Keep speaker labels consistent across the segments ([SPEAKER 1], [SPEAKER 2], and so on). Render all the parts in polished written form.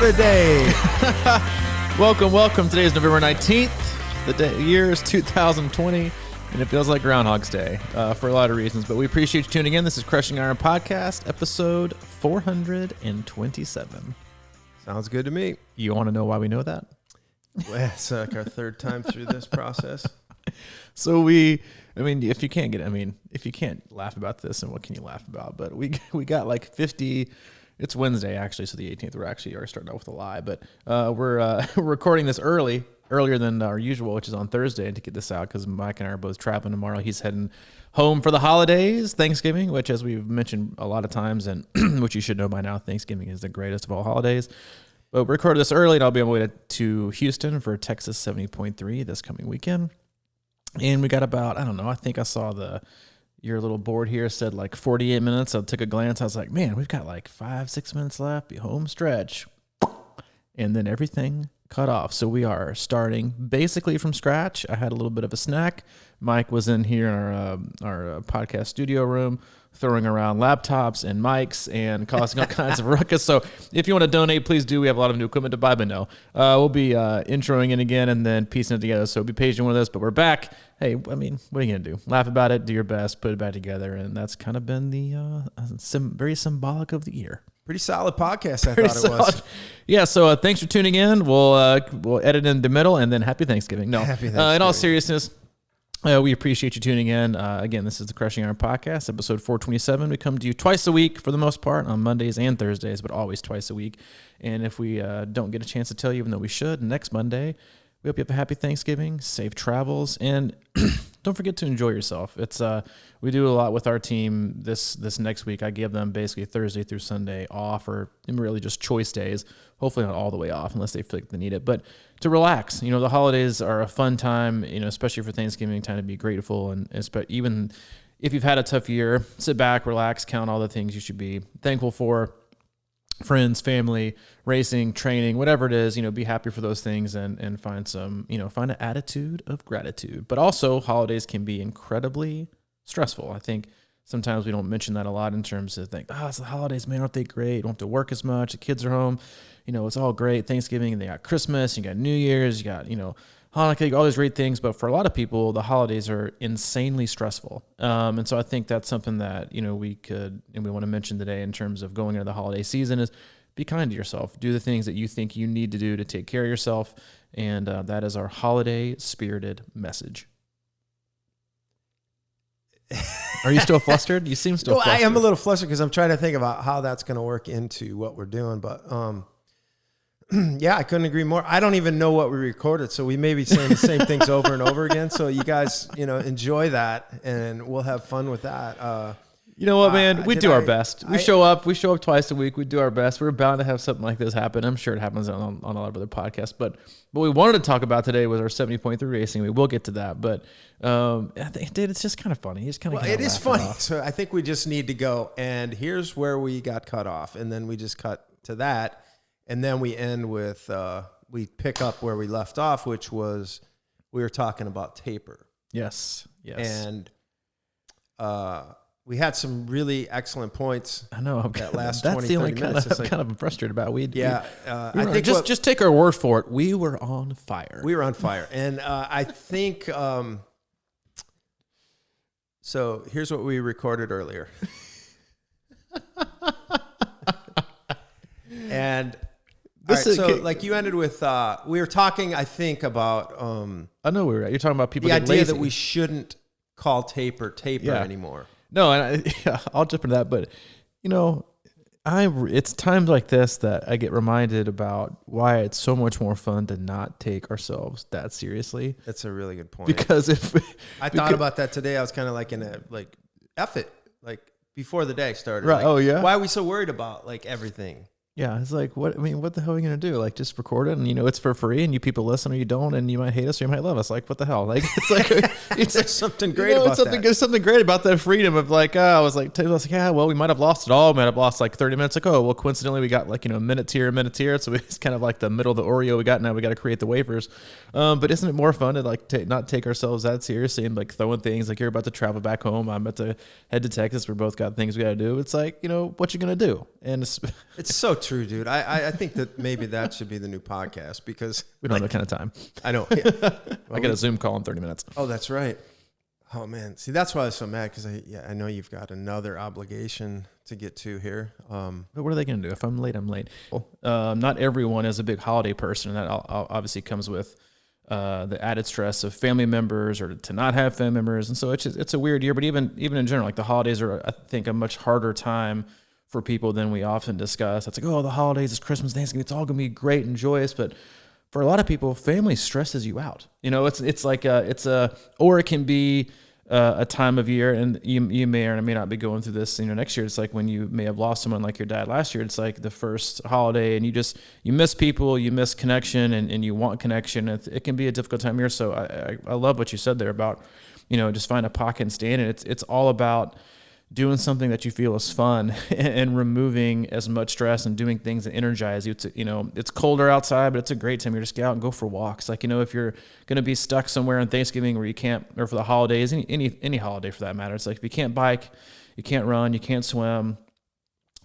[SPEAKER 1] What a day.
[SPEAKER 2] Welcome. Today is November 19th. The year is 2020, and it feels like Groundhog's Day for a lot of reasons. But we appreciate you tuning in. This is Crushing Iron Podcast, episode 427.
[SPEAKER 1] Sounds good to me.
[SPEAKER 2] You want to know why we know that?
[SPEAKER 1] Well, it's like our third time through this process.
[SPEAKER 2] So if you can't laugh about this, then what can you laugh about? But we got like 50. It's Wednesday actually, so the 18th. We're actually already starting out with a lie, but we're recording this earlier than our usual, which is on Thursday, to get this out because Mike and I are both traveling tomorrow. He's heading home for the holidays, Thanksgiving, which, as we've mentioned a lot of times, and which you should know by now, Thanksgiving is the greatest of all holidays. But we recorded this early, and I'll be on my way to Houston for Texas 70.3 this coming weekend. And we got about, I think I saw your little board here said like 48 minutes. I took a glance. I was like, man, we've got like 5-6 minutes left, be home stretch. And then everything cut off. So we are starting basically from scratch. I had a little bit of a snack. Mike was in here in our podcast studio room, throwing around laptops and mics and causing all kinds of ruckus. So if you want to donate, please do. We have a lot of new equipment to buy, but no. We'll be introing it again and then piecing it together. So be patient with us, but we're back. Hey, what are you going to do? Laugh about it, do your best, put it back together, and that's kind of been the very symbolic of the year.
[SPEAKER 1] Pretty solid podcast, I thought it was.
[SPEAKER 2] Yeah, so thanks for tuning in. We'll edit in the middle, and then happy Thanksgiving. No,
[SPEAKER 1] happy Thanksgiving.
[SPEAKER 2] In all seriousness, we appreciate you tuning in. Again, this is the Crushing Iron Podcast, episode 427. We come to you twice a week for the most part, on Mondays and Thursdays, but always twice a week. And if we don't get a chance to tell you, even though we should, next Monday, we hope you have a happy Thanksgiving, safe travels, and don't forget to enjoy yourself. It's we do a lot with our team this next week. I give them basically Thursday through Sunday off, or really just choice days. Hopefully not all the way off unless they feel like they need it, but to relax. The holidays are a fun time, especially for Thanksgiving time, to be grateful, and even if you've had a tough year, sit back, relax, count all the things you should be thankful for. Friends, family, racing, training, whatever it is, be happy for those things and find some, find an attitude of gratitude. But also, holidays can be incredibly stressful. I think sometimes we don't mention that a lot in terms of it's the holidays, man, aren't they great? You don't have to work as much. The kids are home. It's all great. Thanksgiving, and they got Christmas, you got New Year's, you got, Hanukkah, you got all these great things. But for a lot of people, the holidays are insanely stressful. And so I think that's something that, we could, and we want to mention today in terms of going into the holiday season, is be kind to yourself. Do the things that you think you need to do to take care of yourself. And that is our holiday spirited message. Are you still flustered? You seem still flustered.
[SPEAKER 1] I am a little flustered because I'm trying to think about how that's going to work into what we're doing. But yeah, I couldn't agree more. I don't even know what we recorded, so we may be saying the same things over and over again. So you guys, enjoy that, and we'll have fun with that.
[SPEAKER 2] You know what, man? We do our best. We show up twice a week. We do our best. We're bound to have something like this happen. I'm sure it happens on a lot of other podcasts. But what we wanted to talk about today was our 70.3 racing. We will get to that. But I think, dude, it's just kind of funny.
[SPEAKER 1] It is funny. So I think we just need to go, and here's where we got cut off. And then we just cut to that. And then we end with, we pick up where we left off, which was, we were talking about taper.
[SPEAKER 2] Yes.
[SPEAKER 1] And we had some really excellent points.
[SPEAKER 2] I know.
[SPEAKER 1] That last
[SPEAKER 2] that's
[SPEAKER 1] 20,
[SPEAKER 2] the only
[SPEAKER 1] 30
[SPEAKER 2] kind
[SPEAKER 1] minutes.
[SPEAKER 2] I'm kind of frustrated about.
[SPEAKER 1] I think
[SPEAKER 2] just take our word for it. We were on fire.
[SPEAKER 1] We were on fire. And I think, so here's what we recorded earlier. And like you ended with, we were talking, I think, about,
[SPEAKER 2] I know you're talking about people
[SPEAKER 1] the
[SPEAKER 2] getting
[SPEAKER 1] idea
[SPEAKER 2] lazy.
[SPEAKER 1] that we shouldn't call taper anymore.
[SPEAKER 2] No, and I'll jump into that, but it's times like this that I get reminded about why it's so much more fun to not take ourselves that seriously.
[SPEAKER 1] That's a really good point.
[SPEAKER 2] Because
[SPEAKER 1] I thought about that today, I was kind of like in a F it, before the day started.
[SPEAKER 2] Right. Oh yeah.
[SPEAKER 1] Why are we so worried about everything?
[SPEAKER 2] Yeah, it's like, what the hell are we going to do? Just record it, and it's for free, and you people listen or you don't, and you might hate us or you might love us. What the hell?
[SPEAKER 1] It's something great about that.
[SPEAKER 2] There's something great about that freedom of I was like, yeah, well, we might have lost it all. We might have lost 30 minutes. Coincidentally, we got minutes here. So it's kind of like the middle of the Oreo we got now. We got to create the wafers. But isn't it more fun to not take ourselves that seriously and throwing things you're about to travel back home. I'm about to head to Texas. We both got things we got to do. It's what you going to do? And
[SPEAKER 1] it's so true, dude. I think that maybe that should be the new podcast because
[SPEAKER 2] we don't have that kind of time.
[SPEAKER 1] I know. Yeah. Well,
[SPEAKER 2] I got a Zoom call in 30 minutes.
[SPEAKER 1] Oh, that's right. Oh man. See, that's why I was so mad because I know you've got another obligation to get to here.
[SPEAKER 2] But what are they going to do? If I'm late, I'm late. Not everyone is a big holiday person, and that obviously comes with the added stress of family members or to not have family members. And so it's a weird year, but even in general, like the holidays are, I think, a much harder time for people than we often discuss. It's like, oh, the holidays, it's Christmas, Thanksgiving, it's all going to be great and joyous. But for a lot of people, family stresses you out. It's like or it can be a time of year, and you may or may not be going through this, next year. It's like when you may have lost someone like your dad last year. It's like the first holiday and you miss people, you miss connection, and you want connection. It can be a difficult time of year. So I love what you said there about, just find a pocket and stay in it. It's all about doing something that you feel is fun and removing as much stress and doing things that energize you. It's colder outside, but it's a great time. You just get out and go for walks. Like, if you're going to be stuck somewhere on Thanksgiving where you can't, or for the holidays, any holiday for that matter. It's like, if you can't bike, you can't run, you can't swim,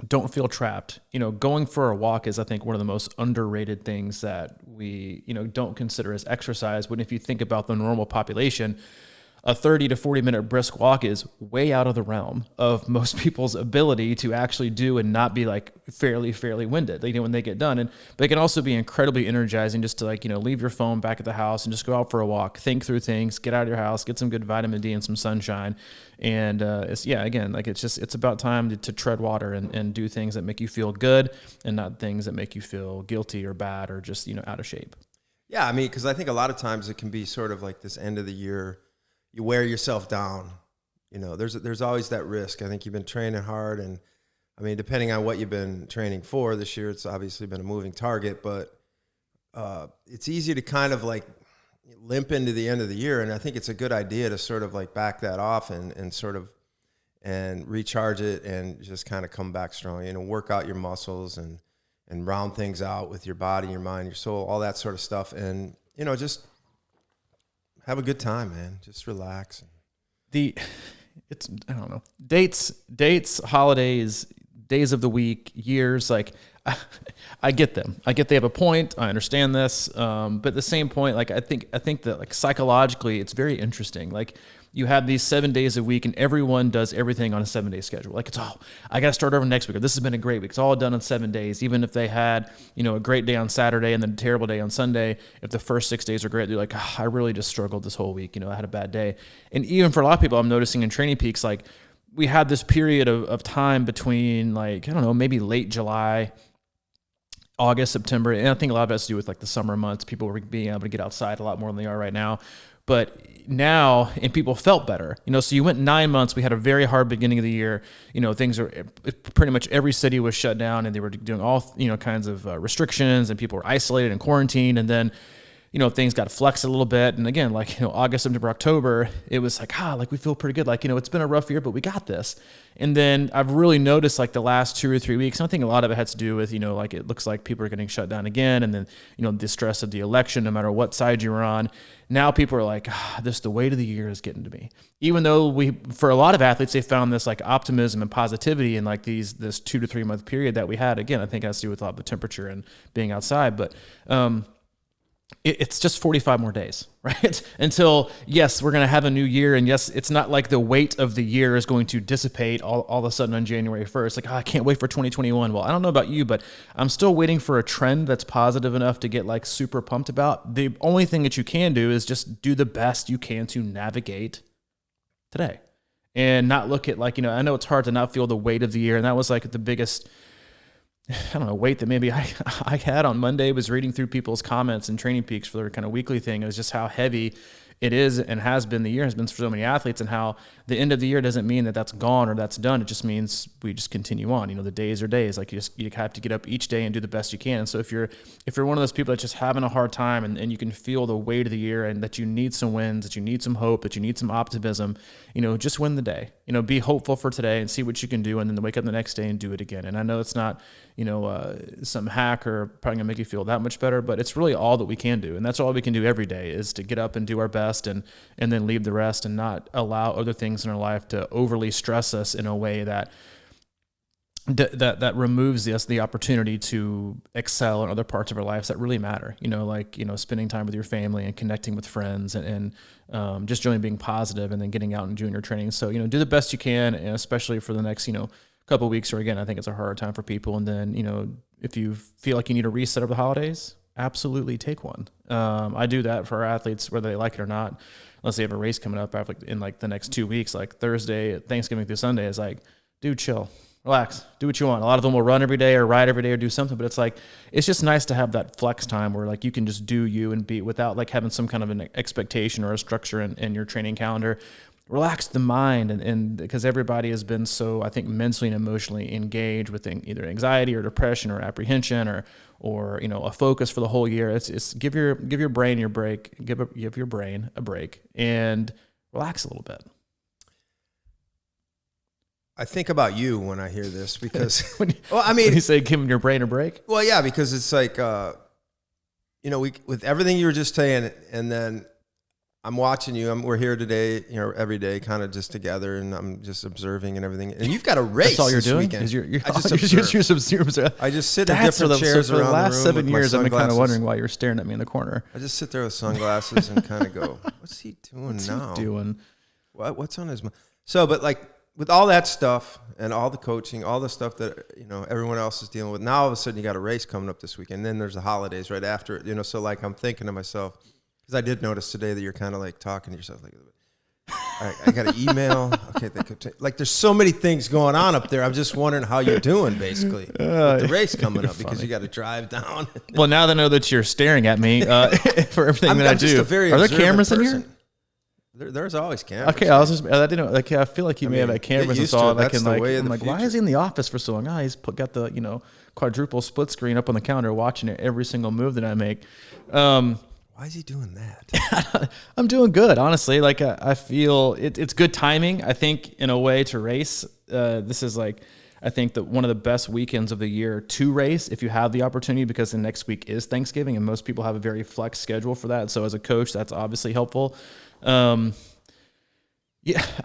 [SPEAKER 2] don't feel trapped. Going for a walk is, I think, one of the most underrated things that we, don't consider as exercise. When if you think about the normal population, a 30 to 40 minute brisk walk is way out of the realm of most people's ability to actually do and not be like fairly winded, when they get done. But it can also be incredibly energizing just to leave your phone back at the house and just go out for a walk, think through things, get out of your house, get some good vitamin D and some sunshine. And it's about time to tread water and do things that make you feel good and not things that make you feel guilty or bad or just, out of shape.
[SPEAKER 1] Yeah. I mean, cause I think a lot of times it can be sort of like this end of the year, you wear yourself down. There's always that risk. I think you've been training hard, and I mean, depending on what you've been training for this year, it's obviously been a moving target, but it's easy to kind of like limp into the end of the year. And I think it's a good idea to sort of like back that off and sort of, and recharge it and just kind of come back strong, work out your muscles and round things out with your body, your mind, your soul, all that sort of stuff. And, just have a good time, man. Just relax. I don't know. Dates, holidays, days of the week, years, like I get them. I get they have a point. I understand this. But at the same point, like I think that like psychologically it's very interesting. Like you have these 7 days a week and everyone does everything on a 7-day schedule. Like I got to start over next week, or this has been a great week. It's all done in 7 days. Even if they had, a great day on Saturday and then a terrible day on Sunday, if the first 6 days are great, they're like, I really just struggled this whole week. I had a bad day. And even for a lot of people, I'm noticing in Training Peaks, like we had this period of time between like, I don't know, maybe late July, August, September. And I think a lot of it has to do with like the summer months. People were being able to get outside a lot more than they are right now. But now, and people felt better, so you went 9 months. We had a very hard beginning of the year. Things are pretty much every city was shut down and they were doing all, kinds of restrictions and people were isolated and quarantined. And then, things got flexed a little bit. And again, like, August, September, October, it was like, like we feel pretty good. Like, it's been a rough year, but we got this. And then I've really noticed like the last 2 or 3 weeks, I think a lot of it has to do with, like it looks like people are getting shut down again. And then, the stress of the election, no matter what side you were on. Now people are like, the weight of the year is getting to me. Even though for a lot of athletes, they found this like optimism and positivity in like this 2 to 3 month period that we had. Again, I think it has to do with a lot of the temperature and being outside, but, it's just 45 more days, right? Until, yes, we're going to have a new year. And yes, it's not like the weight of the year is going to dissipate all of a sudden on January 1st. Like, I can't wait for 2021. Well, I don't know about you, but I'm still waiting for a trend that's positive enough to get like super pumped about. The only thing that you can do is just do the best you can to navigate today and not look at like, I know it's hard to not feel the weight of the year. And that was like the biggest, I don't know, weight that maybe I had on Monday was reading through people's comments and Training Peaks for their kind of weekly thing. It was just how heavy it is and has been, the year has been for so many athletes, and how the end of the year doesn't mean that that's gone or that's done. It just means we just continue on. The days are days. Like you have to get up each day and do the best you can. And so if you're one of those people that's just having a hard time and you can feel the weight of the year and that you need some wins, that you need some hope, that you need some optimism, just win the day. Be hopeful for today and see what you can do, and then wake up the next day and do it again. And I know it's not, some hack or probably gonna make you feel that much better, but it's really all that we can do. And that's all we can do every day is to get up and do our best and then leave the rest and not allow other things in our life to overly stress us in a way that
[SPEAKER 2] that removes the opportunity to excel in other parts of our lives that really matter, like, spending time with your family and connecting with friends and just generally being positive and then getting out and doing your training. So, do the best you can, and especially for the next, couple of weeks, or again, I think it's a hard time for people. And then, if you feel like you need a reset over the holidays, absolutely take one. I do that for our athletes, whether they like it or not, unless they have a race coming up in like the next 2 weeks, like Thursday, Thanksgiving through Sunday is like, dude, chill. Relax, do what you want. A lot of them will run every day or ride every day or do something, but it's like, it's just nice to have that flex time where like you can just do you and be without like having some kind of an expectation or a structure in your training calendar. Relax the mind, and because everybody has been so, I think, mentally and emotionally engaged with either anxiety or depression or apprehension or a focus for the whole year. It's give your brain your break, give your brain a break and relax a little bit.
[SPEAKER 1] I think about you when I hear this because,
[SPEAKER 2] when you say giving your brain a break?
[SPEAKER 1] Well, yeah, because it's like, with everything you were just saying, and then I'm watching you. We're here today, every day, kind of just together, and I'm just observing and everything. And you've got a race.
[SPEAKER 2] That's all you're
[SPEAKER 1] this
[SPEAKER 2] doing.
[SPEAKER 1] Weekend.
[SPEAKER 2] I just observe.
[SPEAKER 1] I just sit in different chairs
[SPEAKER 2] for the
[SPEAKER 1] around
[SPEAKER 2] last
[SPEAKER 1] the room
[SPEAKER 2] 7 years. I've been kind of wondering why you're staring at me in the corner.
[SPEAKER 1] I just sit there with sunglasses and kind of go, "What's he doing now? What's on his mind?" So, but like, with all that stuff and all the coaching, all the stuff that, everyone else is dealing with, now all of a sudden you got a race coming up this weekend. And then there's the holidays right after it, so like I'm thinking to myself, because I did notice today that you're kind of like talking to yourself like, all right, I got an email. Okay, like there's so many things going on up there. I'm just wondering how you're doing basically with the race coming up because you got to drive down.
[SPEAKER 2] Well, now they know that you're staring at me for everything that I do. Are there cameras in here?
[SPEAKER 1] There's always cameras.
[SPEAKER 2] Okay, I didn't know. Like, I feel like you may have cameras installed. I'm like, why is he in the office for so long? He's got the quadruple split screen up on the counter, watching every single move that I make.
[SPEAKER 1] Why is he doing that?
[SPEAKER 2] I'm doing good, honestly. Like, I feel it's good timing. I think in a way to race. This is like, I think that one of the best weekends of the year to race if you have the opportunity, because the next week is Thanksgiving and most people have a very flex schedule for that. So as a coach, that's obviously helpful. Yeah,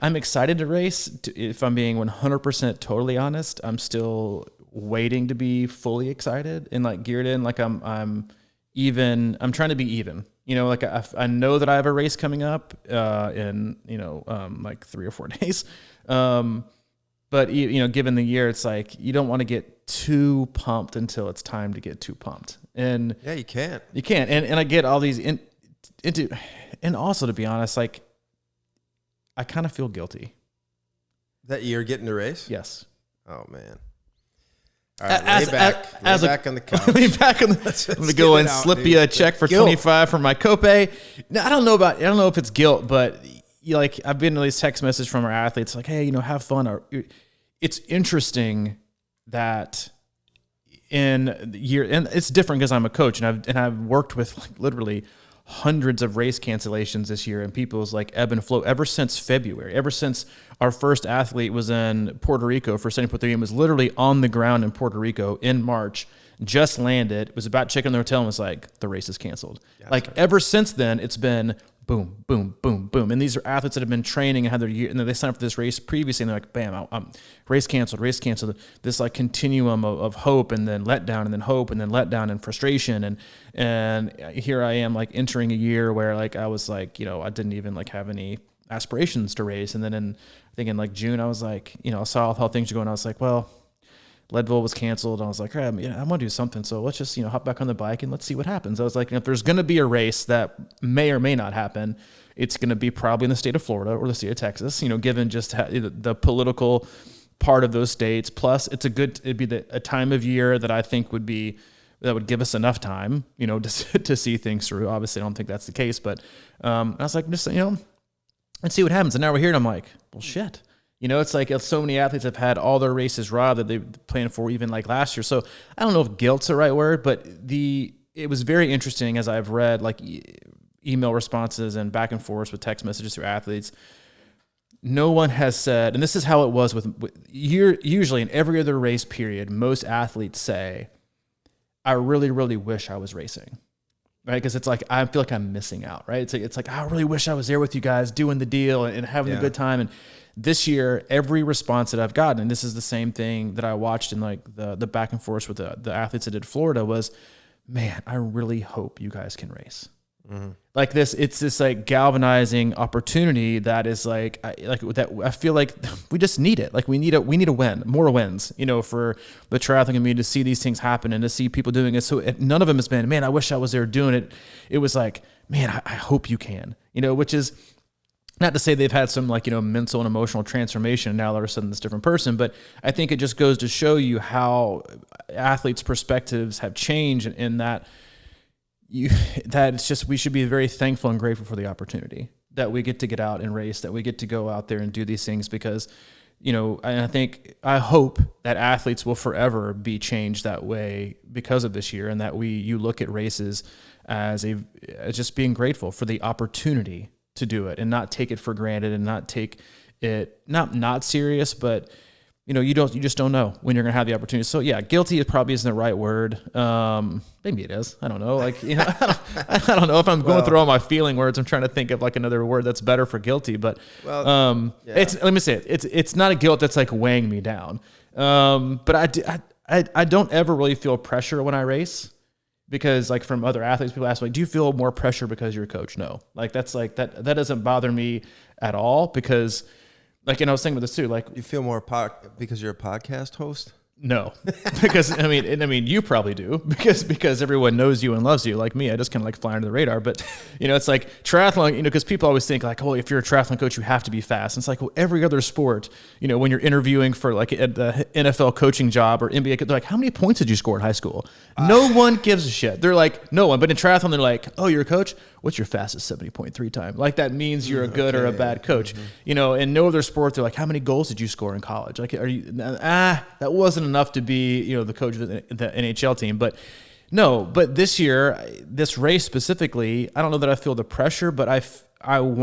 [SPEAKER 2] I'm excited to race. If I'm being 100% totally honest, I'm still waiting to be fully excited and like geared in. Like I'm trying to be even, like I know that I have a race coming up, in, like 3 or 4 days. But given the year, it's like, you don't want to get too pumped until it's time to get too pumped. And
[SPEAKER 1] yeah, you can't.
[SPEAKER 2] And I get all these and also, to be honest, like, I kind of feel guilty
[SPEAKER 1] that you're getting to race.
[SPEAKER 2] Yes.
[SPEAKER 1] Oh man. All right, lay back on the couch.
[SPEAKER 2] I'm going to go and slip you a check for $25 for my copay. Now, I don't know if it's guilt, but I've been to these text messages from our athletes like, hey, have fun. It's interesting that in the year, and it's different because I'm a coach and I've worked with like literally hundreds of race cancellations this year, and people's like ebb and flow ever since February, ever since our first athlete was in Puerto Rico for 70.3 and was literally on the ground in Puerto Rico in March, just landed, was about to check in the hotel and was like, the race is canceled. Yeah, like right. Ever since then, it's been boom, boom, boom, boom. And these are athletes that have been training and had their year, and then they signed up for this race previously, and they're like, bam, race canceled. This like continuum of hope and then letdown and then hope and then letdown and frustration. And here I am like entering a year where like I was like, I didn't even like have any aspirations to race. And then I think in like June, I was like, I saw how things were going. I was like, well, Leadville was canceled. I was like, all right, I want to do something. So let's just, hop back on the bike and let's see what happens. I was like, if there's going to be a race that may or may not happen, it's going to be probably in the state of Florida or the state of Texas, given just the political part of those states. Plus it'd be a time of year that I think would give us enough time, to see things through. Obviously I don't think that's the case, but, I was like, just, let's see what happens. And now we're here and I'm like, well, shit. It's like so many athletes have had all their races robbed that they planned for even like last year. So I don't know if guilt's the right word, but it was very interesting as I've read like email responses and back and forth with text messages through athletes. No one has said, and this is how it was with usually in every other race period, most athletes say, I really, really wish I was racing. right? Because it's like, I feel like I'm missing out, right? It's like, I really wish I was there with you guys doing the deal and having a good time. And this year, every response that I've gotten, and this is the same thing that I watched in like the back and forth with the athletes that did Florida, was, man, I really hope you guys can race. Mm-hmm. Like this, it's this like galvanizing opportunity that is like I feel like we just need it. Like we need a win, more wins, for the triathlon community to see these things happen and to see people doing it. So none of them has been, man, I wish I was there doing it. It was like, man, I hope you can, which is not to say they've had some like, mental and emotional transformation and now all of a sudden this different person, but I think it just goes to show you how athletes' perspectives have changed in that it's just, we should be very thankful and grateful for the opportunity that we get to get out and race, that we get to go out there and do these things because, I hope that athletes will forever be changed that way because of this year. And that you look at races as just being grateful for the opportunity to do it and not take it for granted and not take it, not serious, but you just don't know when you're going to have the opportunity. So yeah, guilty probably isn't the right word. Maybe it is. I don't know. Like, I don't know if I'm going through all my feeling words. I'm trying to think of like another word that's better for guilty, but, let me say it. It's not a guilt that's like weighing me down. But I don't ever really feel pressure when I race because like from other athletes, people ask me, do you feel more pressure because you're a coach? No, like that's like, that doesn't bother me at all because like, and I was thinking with this too, like
[SPEAKER 1] you feel more because you're a podcast host?
[SPEAKER 2] No, because I mean, you probably do because everyone knows you and loves you. Like me, I just kind of like fly under the radar. But it's like triathlon. Because people always think like, oh, if you're a triathlon coach, you have to be fast. And it's like, well, every other sport, when you're interviewing for like the NFL coaching job or NBA, they're like, how many points did you score in high school? No one gives a shit. They're like, no one. But in triathlon, they're like, oh, you're a coach. What's your fastest 70.3 time? Like that means you're a good or a bad coach. Mm-hmm. In no other sport, they're like, how many goals did you score in college? Like, are you that wasn't enough to be the coach of the NHL team. But this year, this race specifically, I don't know that I feel the pressure, but I don't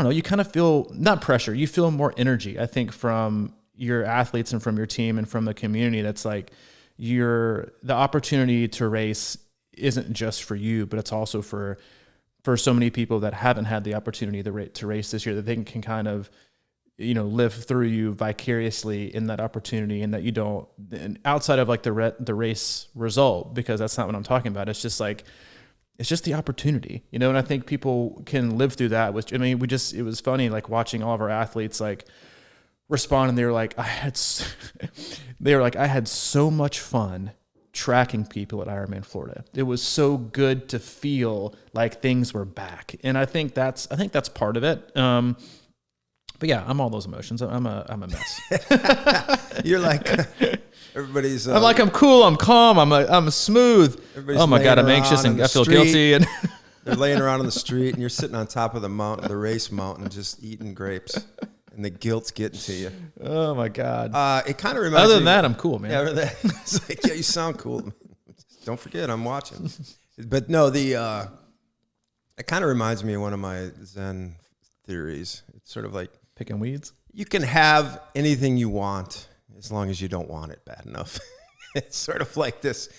[SPEAKER 2] know, you kind of feel not pressure, you feel more energy, I think, from your athletes and from your team and from the community. That's like the opportunity to race isn't just for you, but it's also for so many people that haven't had the opportunity to race this year, that they can kind of, live through you vicariously in that opportunity, and that you don't, and outside of like the race result, because that's not what I'm talking about. It's just like, it's just the opportunity, and I think people can live through that. Which, it was funny, like watching all of our athletes like respond, and they were like, I had so much fun tracking people at Ironman Florida. It was so good to feel like things were back. And I think that's part of it. But yeah, I'm all those emotions. I'm a mess.
[SPEAKER 1] You're like, everybody's,
[SPEAKER 2] I'm like, I'm cool. I'm calm. I'm smooth. Oh my God. I'm anxious and I feel guilty. And
[SPEAKER 1] they're laying around on the street and you're sitting on top of the mountain, the race mountain, just eating grapes. And the guilt's getting to you.
[SPEAKER 2] Oh my God.
[SPEAKER 1] It kind of reminds me.
[SPEAKER 2] Other than that, I'm cool, man.
[SPEAKER 1] Yeah, it's like, yeah, you sound cool. Don't forget, I'm watching. But no, it kind of reminds me of one of my Zen theories. It's sort of like
[SPEAKER 2] picking weeds.
[SPEAKER 1] You can have anything you want as long as you don't want it bad enough. It's sort of like this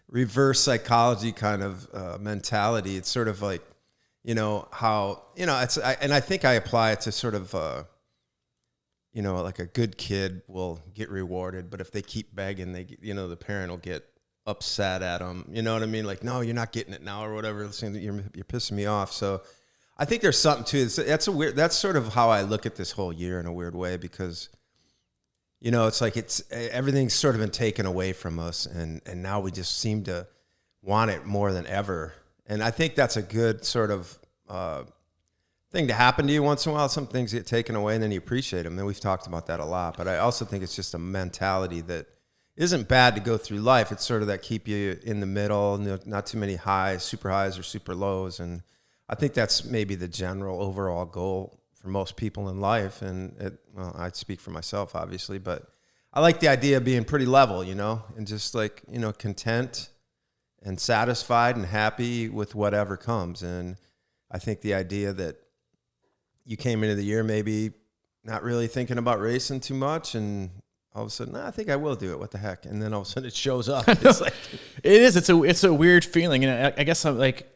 [SPEAKER 1] reverse psychology kind of mentality. It's sort of like, how, and I think I apply it to sort of, like a good kid will get rewarded, but if they keep begging, the parent will get upset at them. You know what I mean? Like, no, you're not getting it now or whatever. You're pissing me off. So I think there's something to it. That's sort of how I look at this whole year in a weird way, because, it's like everything's sort of been taken away from us, and now we just seem to want it more than ever. And I think that's a good sort of thing to happen to you once in a while. Some things get taken away and then you appreciate them. And we've talked about that a lot, but I also think it's just a mentality that isn't bad to go through life. It's sort of that keep you in the middle, not too many super highs or super lows. And I think that's maybe the general overall goal for most people in life. And I'd speak for myself, obviously, but I like the idea of being pretty level, and just like, content and satisfied and happy with whatever comes. And I think the idea that you came into the year maybe not really thinking about racing too much, and all of a sudden, I think I will do it. What the heck? And then all of a sudden it shows up. It's like,
[SPEAKER 2] it's a weird feeling. And I guess I'm like,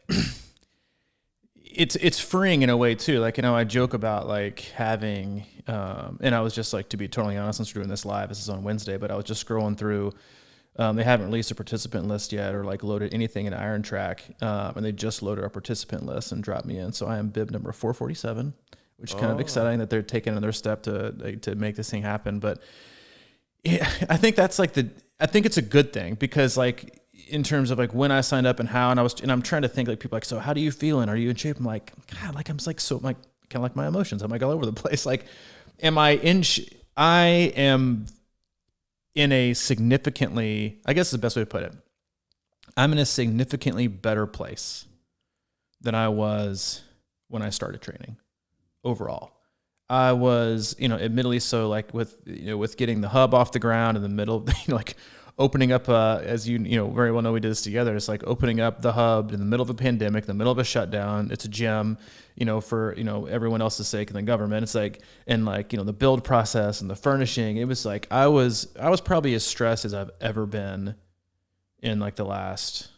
[SPEAKER 2] it's freeing in a way too. Like, I joke about like having, and I was just like, to be totally honest, since we're doing this live, this is on Wednesday, but I was just scrolling through, they haven't released a participant list yet or like loaded anything in Iron Track. And they just loaded our participant list and dropped me in. So I am bib number 447, which is kind of exciting that they're taking another step to make this thing happen. But yeah, I think that's like I think it's a good thing because like in terms of like when I signed up and how, and I'm trying to think like people like, so how do you feeling? Are you in shape? I'm like, God, like I'm like, so like kind of like my emotions. I'm like all over the place. Like, I am in a significantly, I guess is the best way to put it. I'm in a significantly better place than I was when I started training overall. I was, admittedly so like with getting the hub off the ground in the middle, like opening up, as you very well know, we did this together. It's like opening up the hub in the middle of a pandemic, in the middle of a shutdown. It's a gym, for, everyone else's sake and the government. It's like, and like, the build process and the furnishing, it was like, I was probably as stressed as I've ever been in like the last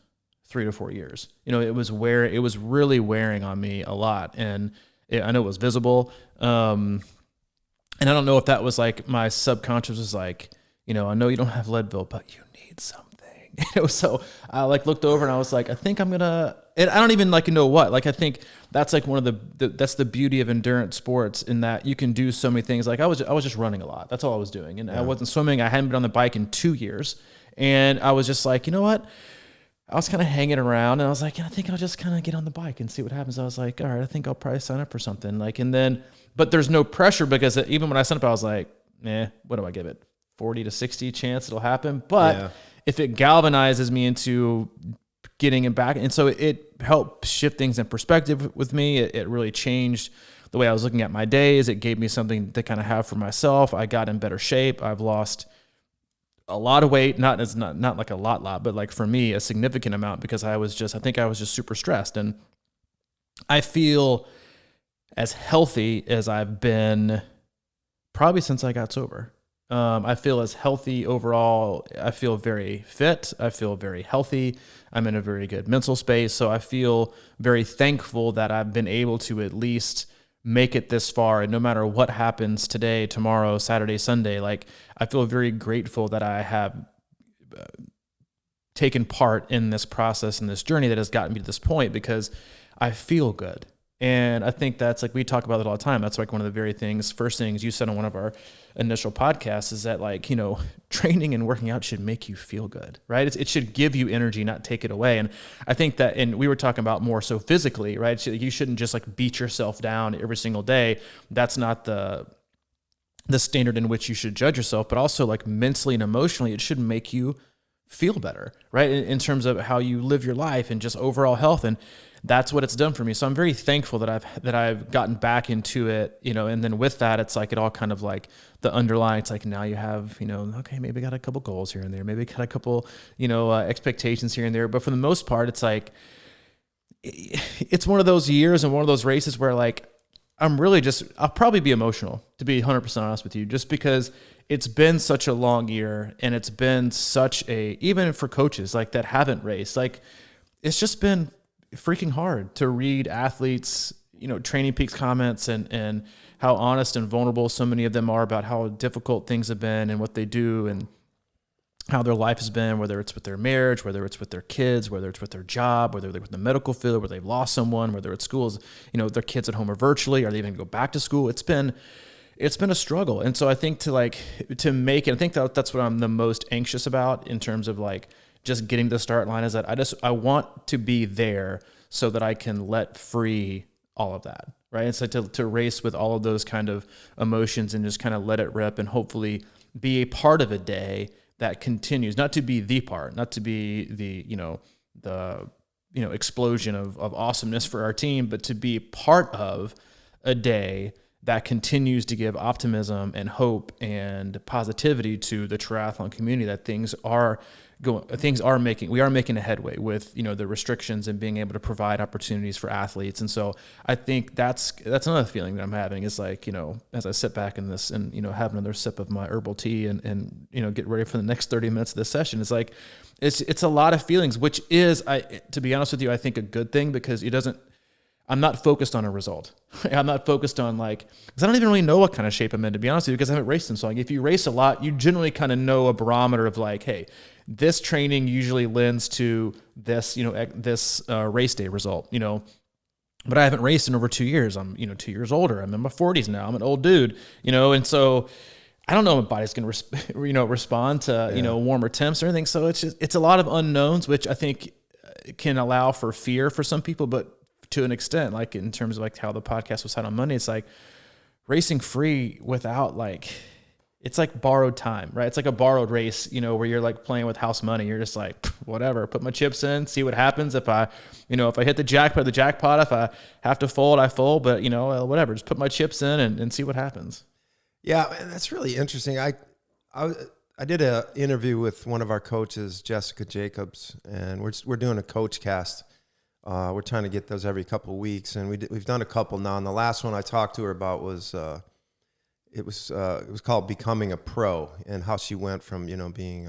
[SPEAKER 2] 3 to 4 years. It was really wearing on me a lot. And I know it was visible. And I don't know if that was like my subconscious was like, I know you don't have Leadville, but you need something. So I like looked over and I was like, I think I'm gonna. And I don't even like know what. Like I think that's like one of that's the beauty of endurance sports in that you can do so many things. Like I was just running a lot. That's all I was doing, and I wasn't swimming. I hadn't been on the bike in 2 years, and I was just like, you know what? I was kind of hanging around and I was like, I think I'll just kind of get on the bike and see what happens. I was like, all right, I think I'll probably sign up for something. Like, and then, but there's no pressure because even when I signed up, I was like, what do I give it? 40 to 60 chance it'll happen. But if it galvanizes me into getting it back. And so it helped shift things in perspective with me. It really changed the way I was looking at my days. It gave me something to kind of have for myself. I got in better shape. I've lost a lot of weight, not like a lot, but like for me, a significant amount because I think I was just super stressed. And I feel as healthy as I've been probably since I got sober. I feel as healthy overall. I feel very fit. I feel very healthy. I'm in a very good mental space. So I feel very thankful that I've been able to at least make it this far. And no matter what happens today, tomorrow, Saturday, Sunday, like I feel very grateful that I have taken part in this process and this journey that has gotten me to this point because I feel good. And I think that's like, we talk about it all the time. That's like one of the first things you said on one of our initial podcasts is that like, training and working out should make you feel good, right? It should give you energy, not take it away. And I think that, and we were talking about more so physically, right? So you shouldn't just like beat yourself down every single day. That's not the standard in which you should judge yourself, but also like mentally and emotionally, it should make you feel better, right? In terms of how you live your life and just overall health. And that's what it's done for me. So I'm very thankful that I've gotten back into it, and then with that, it's like, it all kind of like the underlying, it's like now you have, okay, maybe got a couple goals here and there, maybe got a couple, expectations here and there. But for the most part, it's like, it's one of those years and one of those races where like, I'll probably be emotional, to be 100% honest with you, just because it's been such a long year and it's been even for coaches like that haven't raced, like it's just been freaking hard to read athletes, Training Peaks comments and how honest and vulnerable so many of them are about how difficult things have been and what they do and how their life has been, whether it's with their marriage, whether it's with their kids, whether it's with their job, whether they're with the medical field, where they've lost someone, whether it's schools, their kids at home or virtually, are they even going to go back to school? It's been a struggle. And so I think to make it, I think that's what I'm the most anxious about in terms of like just getting to the start line, is that I want to be there so that I can let free all of that, right? And so to race with all of those kind of emotions and just kind of let it rip and hopefully be a part of a day that continues, not to be the part, not to be the explosion of awesomeness for our team, but to be part of a day that continues to give optimism and hope and positivity to the triathlon community that we are making a headway with, the restrictions and being able to provide opportunities for athletes. And so I think that's another feeling that I'm having is like, as I sit back in this and, have another sip of my herbal tea and get ready for the next 30 minutes of this session. It's like, it's a lot of feelings, which is, to be honest with you, I think a good thing because I'm not focused on a result. I'm not focused on because I don't even really know what kind of shape I'm in, to be honest with you, because I haven't raced in so long. If you race a lot, you generally kind of know a barometer of hey, this training usually lends to this, this race day result, but I haven't raced in over 2 years. I'm, 2 years older. I'm in my 40s now. I'm an old dude, and so I don't know if my body's going to, respond to, warmer temps or anything. So it's a lot of unknowns, which I think can allow for fear for some people, but to an extent, in terms of how the podcast was had on Monday, it's racing free without it's like borrowed time, right? It's like a borrowed race, where you're playing with house money. You're just whatever, put my chips in, see what happens. If I hit the jackpot, if I have to fold, I fold, but whatever, just put my chips in and see what happens.
[SPEAKER 1] Yeah. Man, that's really interesting. I did an interview with one of our coaches, Jessica Jacobs, and we're doing a coach cast. We're trying to get those every couple of weeks, and we've done a couple now. And the last one I talked to her about was it was called Becoming a Pro, and how she went from being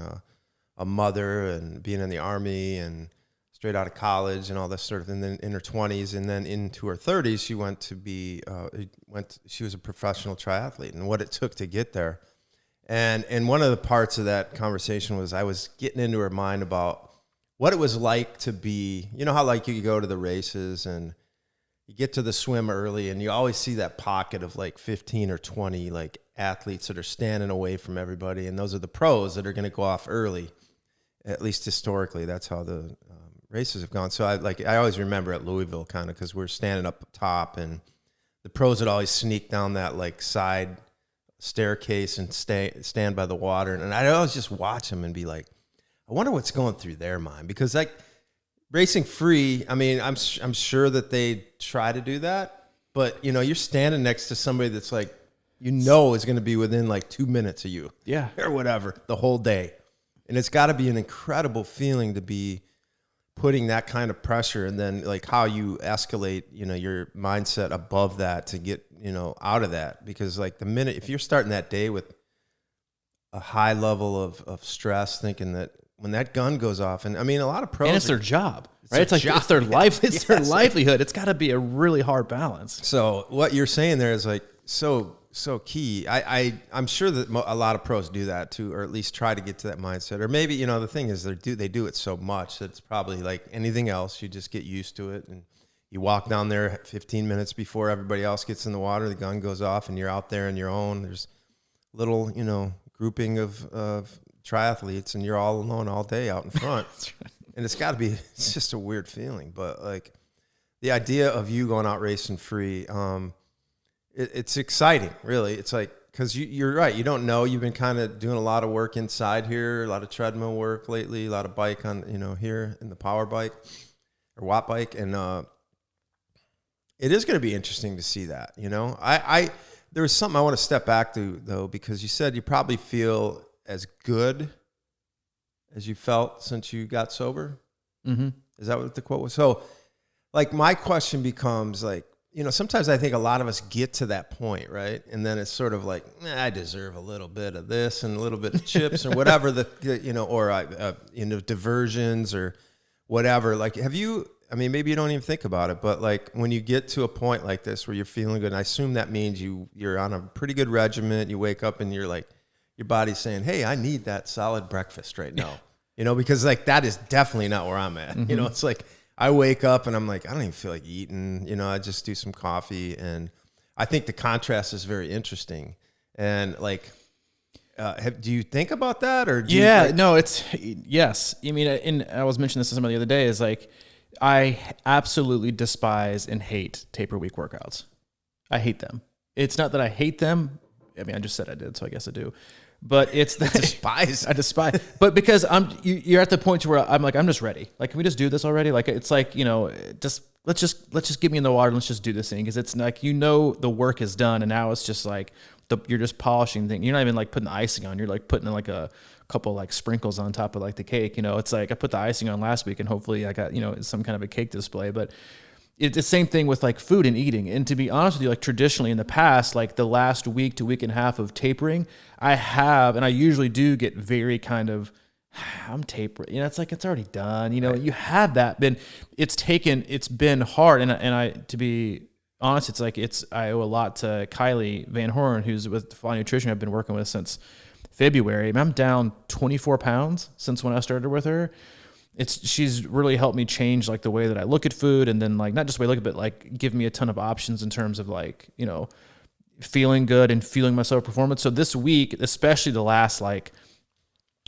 [SPEAKER 1] a mother and being in the Army and straight out of college and all this sort of, and then in her 20s and then into her 30s she went to be she was a professional triathlete and what it took to get there. And one of the parts of that conversation was I was getting into her mind about what it was like to be, how you go to the races and you get to the swim early and you always see that pocket of 15 or 20 athletes that are standing away from everybody. And those are the pros that are going to go off early, at least historically. That's how the races have gone. So I always remember at Louisville kind of because we're standing up top and the pros would always sneak down that side staircase and stand by the water. And I'd always just watch them and be I wonder what's going through their mind because racing free, I mean, I'm sure that they try to do that, but you're standing next to somebody that's is going to be within 2 minutes of you.
[SPEAKER 2] Yeah.
[SPEAKER 1] Or whatever the whole day. And it's got to be an incredible feeling to be putting that kind of pressure and then how you escalate, your mindset above that to get, out of that. Because the minute, if you're starting that day with a high level of stress, thinking that when that gun goes off, and I mean, a lot of pros,
[SPEAKER 2] and it's their job, right? It's their life, it's their livelihood. It's got to be a really hard balance.
[SPEAKER 1] So what you're saying there is so key. I'm sure that a lot of pros do that too, or at least try to get to that mindset. Or maybe the thing is they do it so much that it's probably like anything else. You just get used to it, and you walk down there 15 minutes before everybody else gets in the water. The gun goes off, and you're out there on your own. There's little grouping of triathletes and you're all alone all day out in front. And it's just a weird feeling, but the idea of you going out racing free, it's exciting, really. It's because you're right, you don't know. You've been kind of doing a lot of work inside here, a lot of treadmill work lately, a lot of bike on here in the power bike or watt bike, and it is going to be interesting to see that. There was something I want to step back to though, because you said you probably feel as good as you felt since you got sober.
[SPEAKER 2] Mm-hmm.
[SPEAKER 1] Is that what the quote was? So my question becomes sometimes I think a lot of us get to that point, right? And then it's sort of I deserve a little bit of this and a little bit of chips or whatever or diversions or whatever. Have you, I mean, maybe you don't even think about it, but when you get to a point like this where you're feeling good, and I assume that means you're on a pretty good regimen, you wake up and you're your body's saying, hey, I need that solid breakfast right now, because that is definitely not where I'm at.
[SPEAKER 2] Mm-hmm.
[SPEAKER 1] It's I wake up and I'm I don't even feel like eating, I just do some coffee. And I think the contrast is very interesting. And do you think about that or?
[SPEAKER 2] Yes. I mean, and I was mentioning this to somebody the other day is I absolutely despise and hate taper week workouts. I hate them. It's not that I hate them. I mean, I just said I did, so I guess I do. But it's the I despise. But because you're at the point where I'm I'm just ready. Can we just do this already? It's just let's just get me in the water and let's just do this thing. Cause it's like, the work is done. And now it's just like you're just polishing things. You're not even like putting the icing on. You're like putting like a couple like sprinkles on top of like the cake. It's like I put the icing on last week and hopefully I got, some kind of a cake display, but it's the same thing with like food and eating. And to be honest with you, like traditionally in the past, like the last week to week and a half of tapering, I usually do get very kind of, I'm tapering, it's like, it's already done.
[SPEAKER 1] Right.
[SPEAKER 2] You have that it's been hard. And to be honest, it's like, I owe a lot to Kylie Van Horn, who's with Fly Nutrition I've been working with since February. I'm down 24 pounds since when I started with her. She's really helped me change like the way that I look at food, and then like not just the way I look at it, but like give me a ton of options in terms of like, feeling good and feeling myself performance. So this week, especially the last like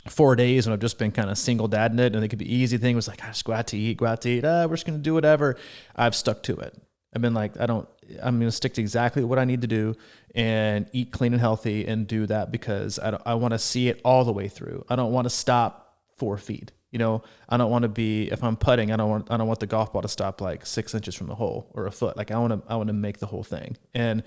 [SPEAKER 2] 4 days when I've just been kind of single dadding it, and it could be easy thing was like, I just go out to eat. We're just going to do whatever. I've stuck to it. I've been like, I'm going to stick to exactly what I need to do and eat clean and healthy and do that because I want to see it all the way through. I don't want to stop 4 feet. I don't want to be, if I'm putting, I don't want the golf ball to stop like 6 inches from the hole or a foot. Like I want to make the whole thing. And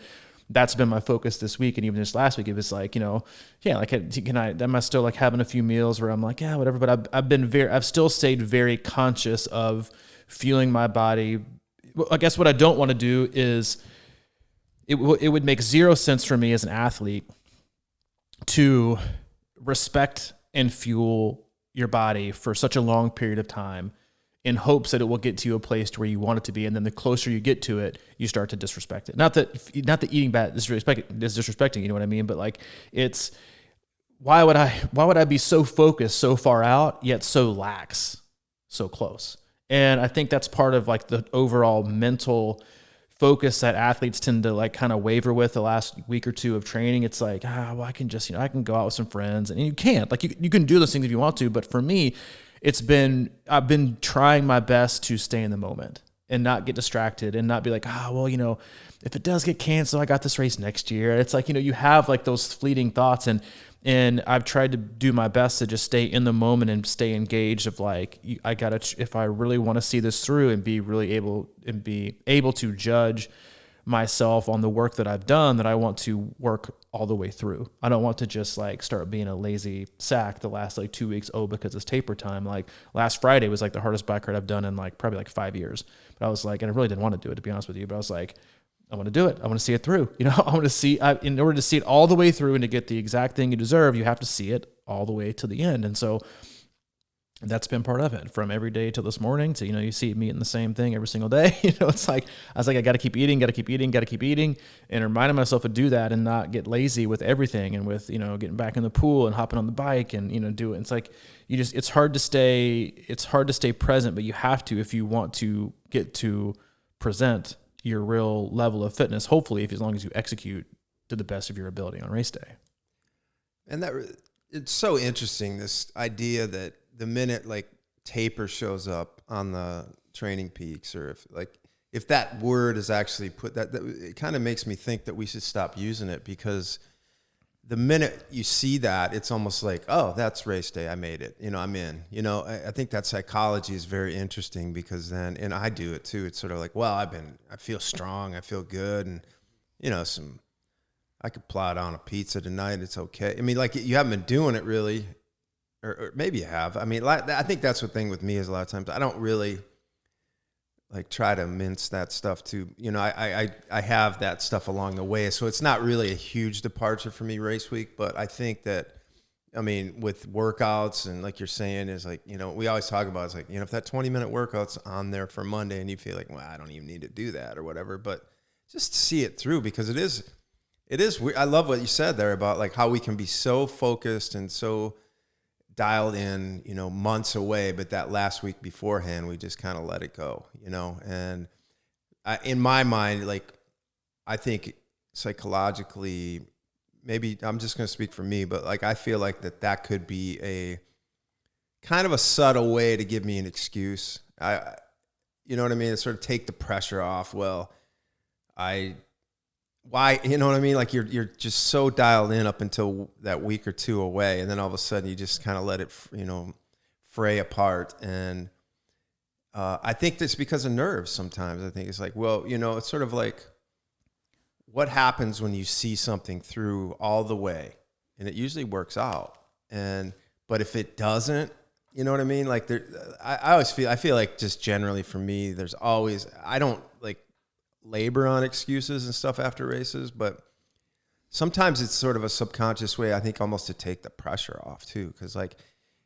[SPEAKER 2] that's been my focus this week. And even this last week, it was like, like, am I still like having a few meals where I'm like, yeah, whatever. But I've still stayed very conscious of feeling my body. I guess what I don't want to do is it would make zero sense for me as an athlete to respect and fuel your body for such a long period of time in hopes that it will get to a place to where you want it to be. And then the closer you get to it, you start to disrespect it. Not that eating bad is disrespecting, you know what I mean? But like, it's, why would I be so focused, so far out, yet so lax, so close? And I think that's part of like the overall mental focus that athletes tend to like kind of waver with the last week or two of training. It's like, well, I can just, I can go out with some friends, and you can't, like, you can do those things if you want to. But for me, I've been trying my best to stay in the moment and not get distracted and not be like, well, if it does get canceled, I got this race next year. It's like, you have like those fleeting thoughts, and I've tried to do my best to just stay in the moment and stay engaged of like, if I really want to see this through and be able to judge myself on the work that I've done, that I want to work all the way through. I don't want to just like start being a lazy sack the last like 2 weeks. Because it's taper time. Like last Friday was like the hardest bike ride I've done in like probably like 5 years. But I was like, and I really didn't want to do it, to be honest with you, but I was like, I want to do it. I want to see it through. I want to see, in order to see it all the way through and to get the exact thing you deserve, you have to see it all the way to the end. And so that's been part of it, from every day till this morning to, you see me eating the same thing every single day. It's like, I was like, I got to keep eating, and reminding myself to do that and not get lazy with everything, and with, getting back in the pool and hopping on the bike and, do it. It's like, it's hard to stay present, but you have to, if you want to get to present your real level of fitness, hopefully, as long as you execute to the best of your ability on race day.
[SPEAKER 1] And it's so interesting, this idea that the minute like taper shows up on the training peaks, or if that word is actually put, that it kind of makes me think that we should stop using it, because the minute you see that, it's almost like, oh, that's race day, I made it, I'm in. I think that psychology is very interesting, because then, and I do it too, it's sort of like, well, I feel strong, I feel good, and I could plot on a pizza tonight, it's okay. I mean, like, you haven't been doing it really, or maybe you have. I mean, I think that's the thing with me, is a lot of times I don't really like try to mince that stuff too. I have that stuff along the way, so it's not really a huge departure for me race week. But I think that, with workouts, and like you're saying, is like, we always talk about, it's like, if that 20-minute workout's on there for Monday and you feel like, well, I don't even need to do that or whatever, but just see it through, because it is weird. I love what you said there about like how we can be so focused and so dialed in, months away, but that last week beforehand, we just kind of let it go, and in my mind, like, I think psychologically, maybe I'm just going to speak for me, but like, I feel like that could be a kind of a subtle way to give me an excuse. You know what I mean? To sort of take the pressure off. Well, why, you know what I mean? Like, you're just so dialed in up until that week or two away, and then all of a sudden you just kind of let it, fray apart. And I think that's because of nerves sometimes. I think it's like, well, it's sort of like what happens when you see something through all the way, and it usually works out. But if it doesn't, you know what I mean? Like I feel like just generally for me, I don't like labor on excuses and stuff after races, but sometimes it's sort of a subconscious way, I think, almost to take the pressure off too. Cause like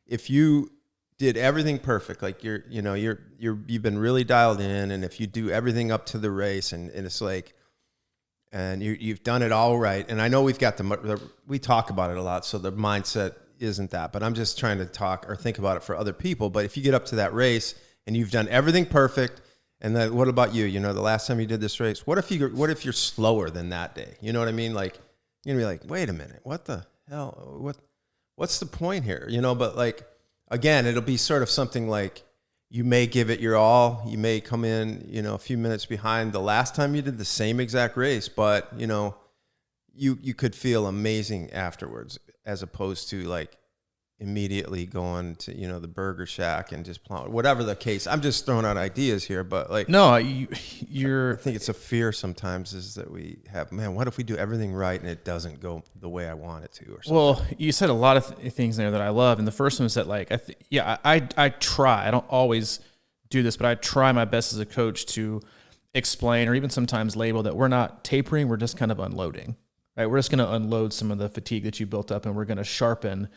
[SPEAKER 1] if you did everything perfect, like you've been really dialed in, and if you do everything up to the race and it's like, and you've done it all right. And I know we've got we talk about it a lot, so the mindset isn't that, but I'm just trying to talk or think about it for other people. But if you get up to that race and you've done everything perfect, and then what about you? The last time you did this race, what if you're slower than that day? You know what I mean? Like, you're gonna be like, wait a minute, what the hell? What's the point here? But like, again, it'll be sort of something like you may give it your all. You may come in, a few minutes behind the last time you did the same exact race, but you could feel amazing afterwards, as opposed to like immediately going to, the Burger Shack and just plowing, whatever the case. I'm just throwing out ideas here, but like,
[SPEAKER 2] no,
[SPEAKER 1] I think it's a fear sometimes is that we have, man, what if we do everything right and it doesn't go the way I want it to, or something?
[SPEAKER 2] Well, you said a lot of things there that I love. And the first one is that like, I try, I don't always do this, but I try my best as a coach to explain, or even sometimes label, that we're not tapering. We're just kind of unloading, right? We're just going to unload some of the fatigue that you built up, and we're going to sharpen.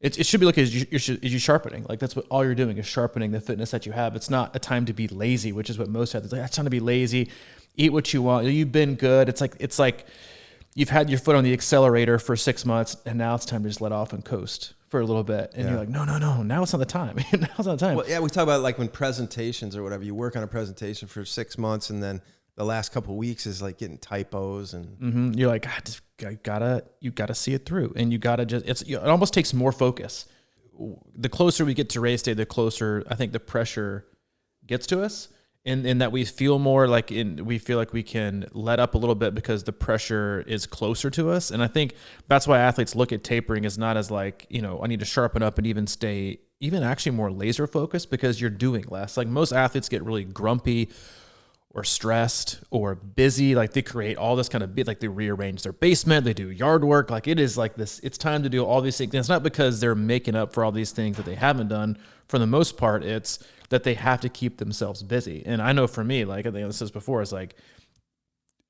[SPEAKER 2] It should be like as you sharpening. Like that's what all you're doing is sharpening the fitness that you have. It's not a time to be lazy, which is what most have. It's like, it's time to be lazy. Eat what you want. You've been good. It's like you've had your foot on the accelerator for 6 months, and now it's time to just let off and coast for a little bit. And you're like, no, now it's not the time. Now's not the time.
[SPEAKER 1] Well, yeah, we talk about like when presentations or whatever, you work on a presentation for 6 months, and then the last couple of weeks is like getting typos, and
[SPEAKER 2] you're like, you gotta see it through, and you gotta it almost takes more focus. The closer we get to race day, the closer I think the pressure gets to us, and that we feel more like we feel like we can let up a little bit because the pressure is closer to us. And I think that's why athletes look at tapering as not as like, I need to sharpen up and even stay actually more laser focused, because you're doing less. Like most athletes get really grumpy or stressed or busy. Like they create all this kind of like they rearrange their basement, they do yard work. Like it is like this, it's time to do all these things. And it's not because they're making up for all these things that they haven't done. For the most part, it's that they have to keep themselves busy. And I know for me, like I think this is before, it's like,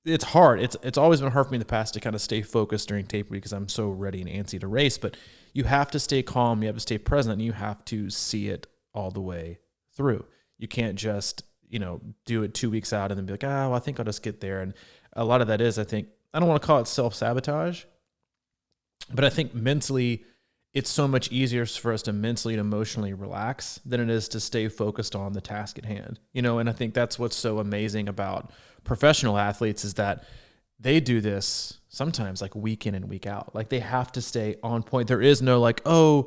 [SPEAKER 2] it's hard. It's always been hard for me in the past to kind of stay focused during taper because I'm so ready and antsy to race, but you have to stay calm. You have to stay present, and you have to see it all the way through. You can't just, do it 2 weeks out and then be like, I think I'll just get there. And a lot of that is, I think, I don't want to call it self-sabotage, but I think mentally it's so much easier for us to mentally and emotionally relax than it is to stay focused on the task at hand, and I think that's what's so amazing about professional athletes is that they do this sometimes like week in and week out. Like they have to stay on point. There is no like, for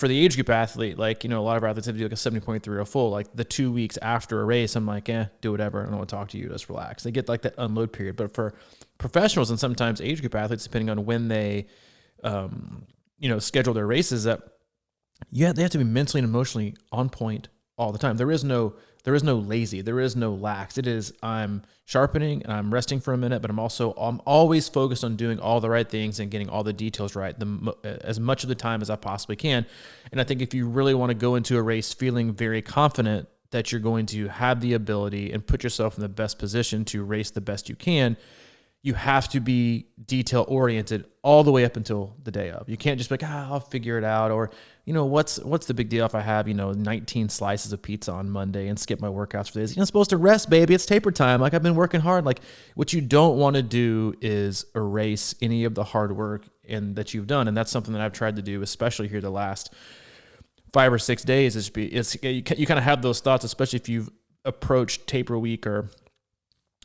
[SPEAKER 2] the age group athlete, like, a lot of our athletes have to do like a 70.3 or full, like the 2 weeks after a race, I'm like, do whatever. I don't want to talk to you. Just relax. They get like that unload period. But for professionals and sometimes age group athletes, depending on when they, schedule their races, that they have to be mentally and emotionally on point all the time. There is no lazy, there is no lax. It is, I'm sharpening and I'm resting for a minute, but I'm always focused on doing all the right things and getting all the details right as much of the time as I possibly can. And I think if you really want to go into a race feeling very confident that you're going to have the ability and put yourself in the best position to race the best you can, you have to be detail oriented all the way up until the day of. You can't just be like, I'll figure it out. Or, what's the big deal if I have, 19 slices of pizza on Monday and skip my workouts for days? You're not supposed to rest, baby. It's taper time. Like I've been working hard. Like what you don't want to do is erase any of the hard work that you've done. And that's something that I've tried to do, especially here the last 5 or 6 days. You kind of have those thoughts, especially if you've approached taper week or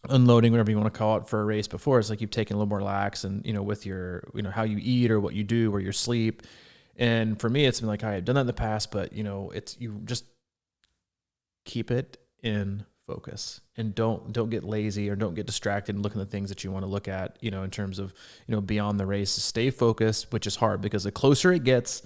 [SPEAKER 2] unloading, whatever you want to call it, for a race before. It's like you've taken a little more lax and, with your, how you eat or what you do or your sleep. And for me, it's been like, I've done that in the past, but you just keep it in focus and don't get lazy or don't get distracted and look at the things that you want to look at, in terms of, beyond the race. Stay focused, which is hard because the closer it gets,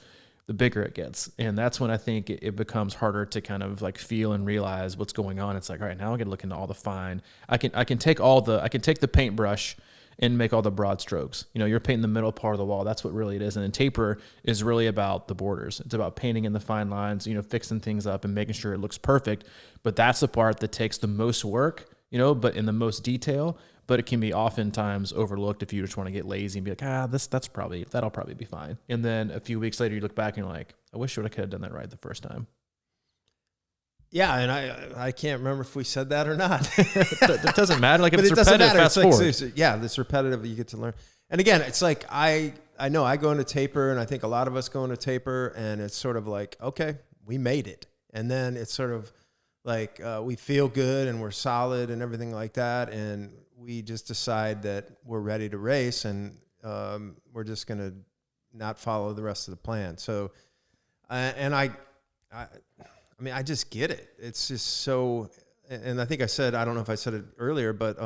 [SPEAKER 2] the bigger it gets. And that's when I think it becomes harder to kind of like feel and realize what's going on. It's like, all right, now I can look into all the fine. I can take the paintbrush and make all the broad strokes. You're painting the middle part of the wall. That's what really it is. And then taper is really about the borders. It's about painting in the fine lines, fixing things up and making sure it looks perfect. But that's the part that takes the most work, but in the most detail. But it can be oftentimes overlooked if you just want to get lazy and be like, that'll probably be fine. And then a few weeks later, you look back and you're like, I wish I could have done that right the first time.
[SPEAKER 1] Yeah, and I can't remember if we said that or not.
[SPEAKER 2] It doesn't matter. Like, if
[SPEAKER 1] but
[SPEAKER 2] it's repetitive, fast forward.
[SPEAKER 1] Yeah, this repetitive, you get to learn. And again, it's like I know I go into taper, and I think a lot of us go into taper, and it's sort of like, okay, we made it. And then it's sort of like we feel good and we're solid and everything like that, and we just decide that we're ready to race, and we're just going to not follow the rest of the plan. So, I just get it. It's just so, and I think I don't know if I said it earlier, but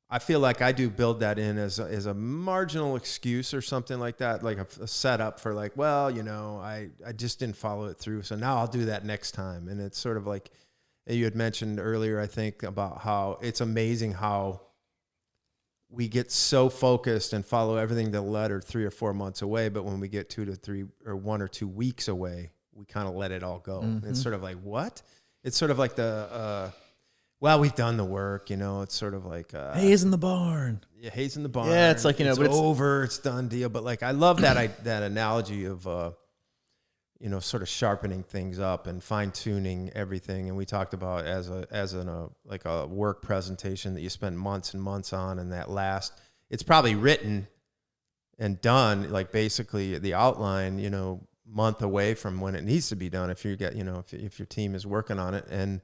[SPEAKER 1] I feel like I do build that in as a marginal excuse or something like that, like a setup for like, well, I just didn't follow it through, so now I'll do that next time. And it's sort of like, you had mentioned earlier, I think, about how it's amazing how we get so focused and follow everything to the letter 3 or 4 months away. But when we get 2 to 3 or 1 or 2 weeks away, we kind of let it all go. Mm-hmm. It's sort of like, what? It's sort of like well, we've done the work, It's sort of like
[SPEAKER 2] hay's in the barn.
[SPEAKER 1] Yeah, hay's in the barn.
[SPEAKER 2] Yeah, it's like,
[SPEAKER 1] it's over. It's done deal. But like, I love that analogy of sort of sharpening things up and fine tuning everything. And we talked about as a work presentation that you spend months and months on, and it's probably written and done, like basically the outline, month away from when it needs to be done. If you get, if your team is working on it, and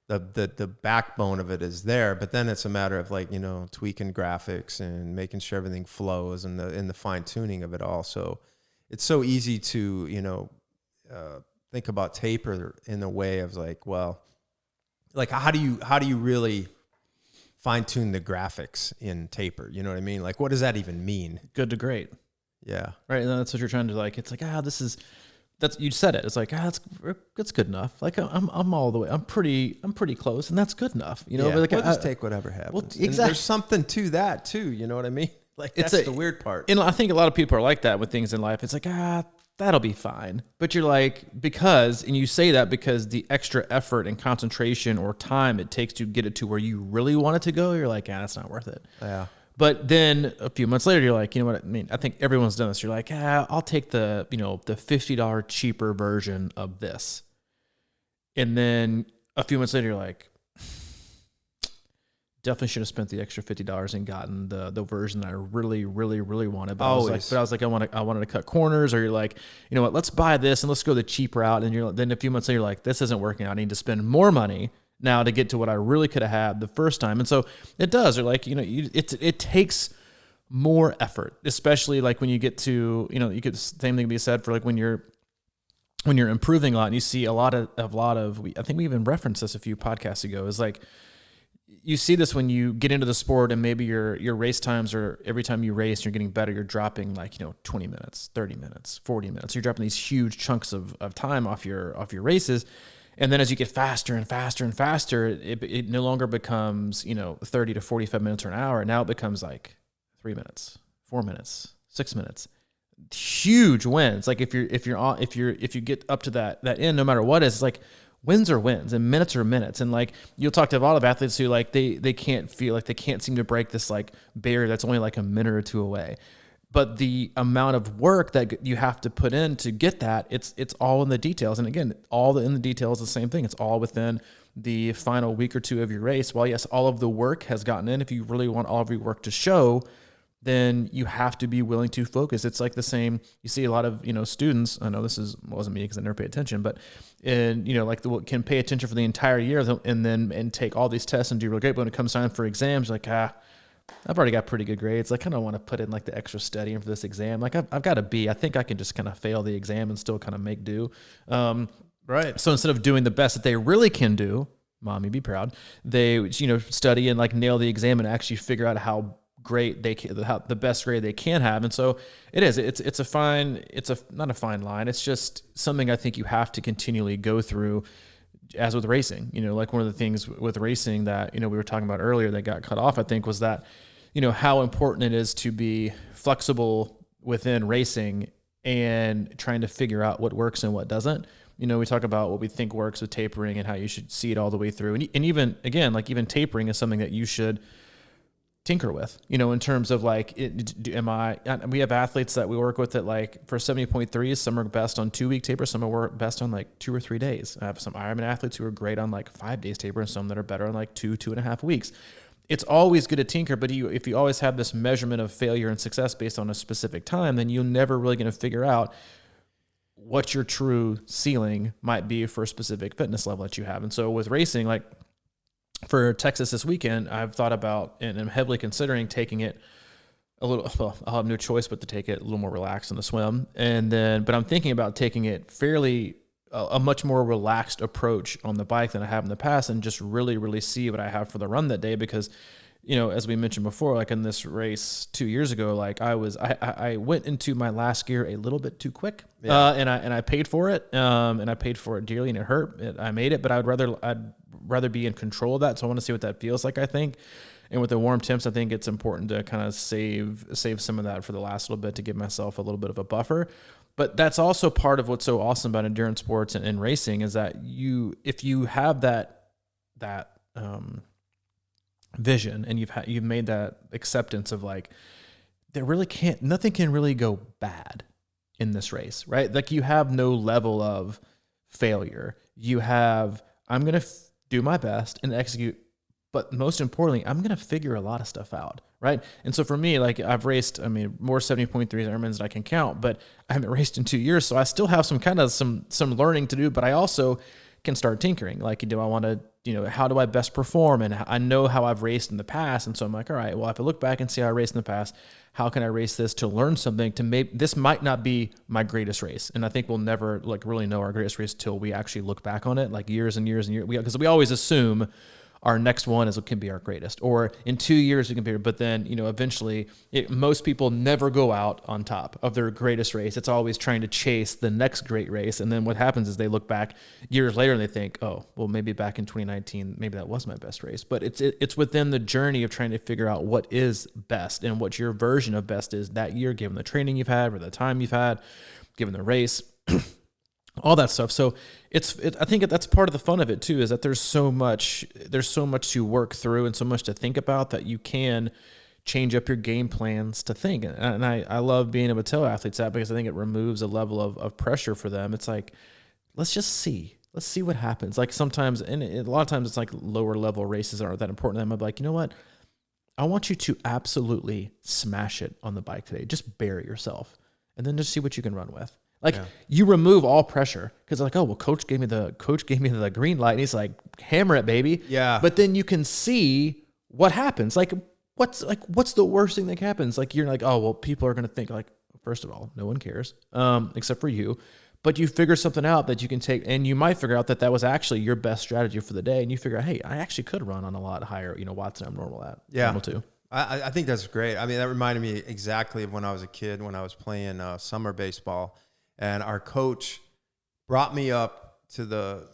[SPEAKER 1] the backbone of it is there, but then it's a matter of like, tweaking graphics and making sure everything flows, and the fine tuning of it all. So it's so easy to, think about taper in the way of like, well, like how do you really fine tune the graphics in taper? You know what I mean? Like, what does that even mean?
[SPEAKER 2] Good to great.
[SPEAKER 1] Yeah.
[SPEAKER 2] Right. And that's what you're trying to like. It's like, you said it. It's like, that's good enough. Like I'm all the way. I'm pretty close, and that's good enough.
[SPEAKER 1] Yeah, but like, we'll just take whatever happens. Well, exactly. There's something to that too. You know what I mean? Like, that's the weird part.
[SPEAKER 2] And I think a lot of people are like that with things in life. It's like, that'll be fine. But you're like, and you say that because the extra effort and concentration or time it takes to get it to where you really want it to go, you're like, that's not worth it.
[SPEAKER 1] Yeah.
[SPEAKER 2] But then a few months later, you're like, you know what I mean? I think everyone's done this. You're like, I'll take the $50 cheaper version of this. And then a few months later, you're like, definitely should have spent the extra $50 and gotten the version that I really, really, really wanted. But I was like, I wanted to cut corners. Or you're like, you know what? Let's buy this and let's go the cheap route. And then a few months later, you're like, this isn't working. I need to spend more money now to get to what I really could have had the first time. And so it does. Or like, it takes more effort, especially like when you get to, same thing be said for like when you're improving a lot, and you see a lot of, I think we even referenced this a few podcasts ago, is like, you see this when you get into the sport and maybe your race times, or every time you race, you're getting better, you're dropping like, 20 minutes, 30 minutes, 40 minutes. You're dropping these huge chunks of time off your races. And then as you get faster and faster and faster, it no longer becomes, 30 to 45 minutes or an hour. Now it becomes like 3 minutes, 4 minutes, 6 minutes. Huge wins. Like if you get up to that end, no matter what, it's like wins are wins and minutes are minutes. And like you'll talk to a lot of athletes who like they can't feel like they can't seem to break this like barrier that's only like a minute or two away. But the amount of work that you have to put in to get that, it's all in the details. And again, in the details is the same thing. It's all within the final week or two of your race. While yes, all of the work has gotten in, if you really want all of your work to show, then you have to be willing to focus. It's like the same, you see a lot of, students, I know wasn't me because I never pay attention, but can pay attention for the entire year and take all these tests and do really great. But when it comes time for exams, like, I've already got pretty good grades. Like, I don't want to put in like the extra studying for this exam. Like I've got a B. I think I can just kind of fail the exam and still kind of make do.
[SPEAKER 1] Right.
[SPEAKER 2] So instead of doing the best that they really can do, mommy, be proud, they, study and like nail the exam and actually figure out how great the best grade they can have. And so it's not a fine line. It's just something I think you have to continually go through, as with racing. Like one of the things with racing that, we were talking about earlier that got cut off, I think, was that, how important it is to be flexible within racing and trying to figure out what works and what doesn't. We talk about what we think works with tapering and how you should see it all the way through. And even, again, like even tapering is something that you should tinker with, in terms of like, we have athletes that we work with that, like for 70.3s, some are best on 2-week taper, some are best on like 2 or 3 days. I have some Ironman athletes who are great on like 5 days taper, and some that are better on like 2.5 weeks. It's always good to tinker, but if you always have this measurement of failure and success based on a specific time, then you're never really going to figure out what your true ceiling might be for a specific fitness level that you have. And so with racing, like for Texas this weekend, I've thought about and I'm heavily considering taking it a little, well, I'll have no choice but to take it a little more relaxed in the swim. But I'm thinking about taking it fairly, a much more relaxed approach on the bike than I have in the past, and just really, really see what I have for the run that day. Because, as we mentioned before, like in this race 2 years ago, like I went into my last gear a little bit too quick, and I paid for it, and I paid for it dearly, and it hurt. I made it, but I'd rather be in control of that. So I want to see what that feels like, I think. And with the warm temps, I think it's important to kind of save some of that for the last little bit to give myself a little bit of a buffer. But that's also part of what's so awesome about endurance sports and racing, is that if you have that vision, and you've made that acceptance of like, nothing can really go bad in this race, right? Like you have no level of failure. You have, I'm going to do my best and execute, but most importantly, I'm going to figure a lot of stuff out, right? And so for me, like I've raced, more 70.3 Ironmans than I can count, but I haven't raced in 2 years. So I still have some learning to do, but I also can start tinkering. Like, do I want to, how do I best perform? And I know how I've raced in the past. And so I'm like, all right, well, if I look back and see how I raced in the past, how can I race this to learn something this might not be my greatest race. And I think we'll never like really know our greatest race till we actually look back on it, like years and years and years, because we always assume our next one can be our greatest, or in 2 years we can be, but then, eventually most people never go out on top of their greatest race. It's always trying to chase the next great race. And then what happens is they look back years later and they think, oh, well, maybe back in 2019, maybe that was my best race. But it's within the journey of trying to figure out what is best and what your version of best is that year, given the training you've had or the time you've had, given the race. All that stuff. So I think that's part of the fun of it too, is that there's so much to work through and so much to think about that you can change up your game plans to think. And I love being able to tell athletes that, because I think it removes a level of pressure for them. It's like, let's see what happens. Like sometimes, and a lot of times it's like lower level races aren't that important to them. I'm like, you know what? I want you to absolutely smash it on the bike today. Just bury yourself and then just see what you can run with. Like you remove all pressure, because like, oh, well, coach gave me the green light, and he's like, hammer it, baby. Yeah. But then you can see what happens. Like what's the worst thing that happens? Like you're like, oh, well, people are going to think like, first of all, no one cares, except for you. But you figure something out that you can take, and you might figure out that was actually your best strategy for the day. And you figure out, hey, I actually could run on a lot higher, watts than I'm normal at. Yeah. Normal too.
[SPEAKER 1] I think that's great. That reminded me exactly of when I was a kid, when I was playing summer baseball. And our coach brought me up to the,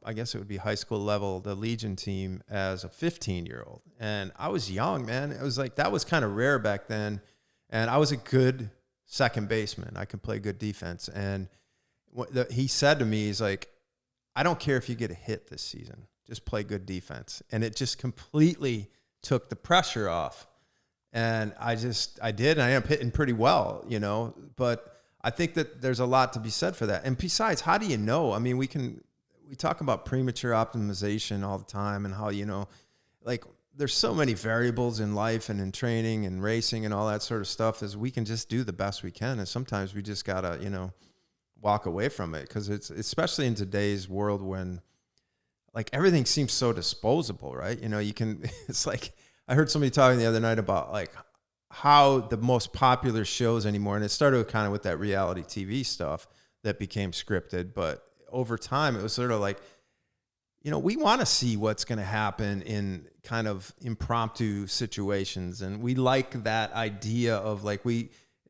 [SPEAKER 1] I guess it would be high school level, the Legion team, as a 15-year-old. And I was young, man. It was like, that was kind of rare back then. And I was a good second baseman. I could play good defense. And he said to me, he's like, I don't care if you get a hit this season. Just play good defense. And it just completely took the pressure off. And I did. And I ended up hitting pretty well, but I think that there's a lot to be said for that. And besides, how do you know? We talk about premature optimization all the time, and how, like there's so many variables in life and in training and racing and all that sort of stuff, is we can just do the best we can. And sometimes we just gotta, walk away from it, because it's, especially in today's world when like everything seems so disposable, right? It's like, I heard somebody talking the other night about like how the most popular shows anymore, and it started kind of with that reality TV stuff that became scripted, but over time it was sort of like we want to see what's going to happen in kind of impromptu situations. And we like that idea of like,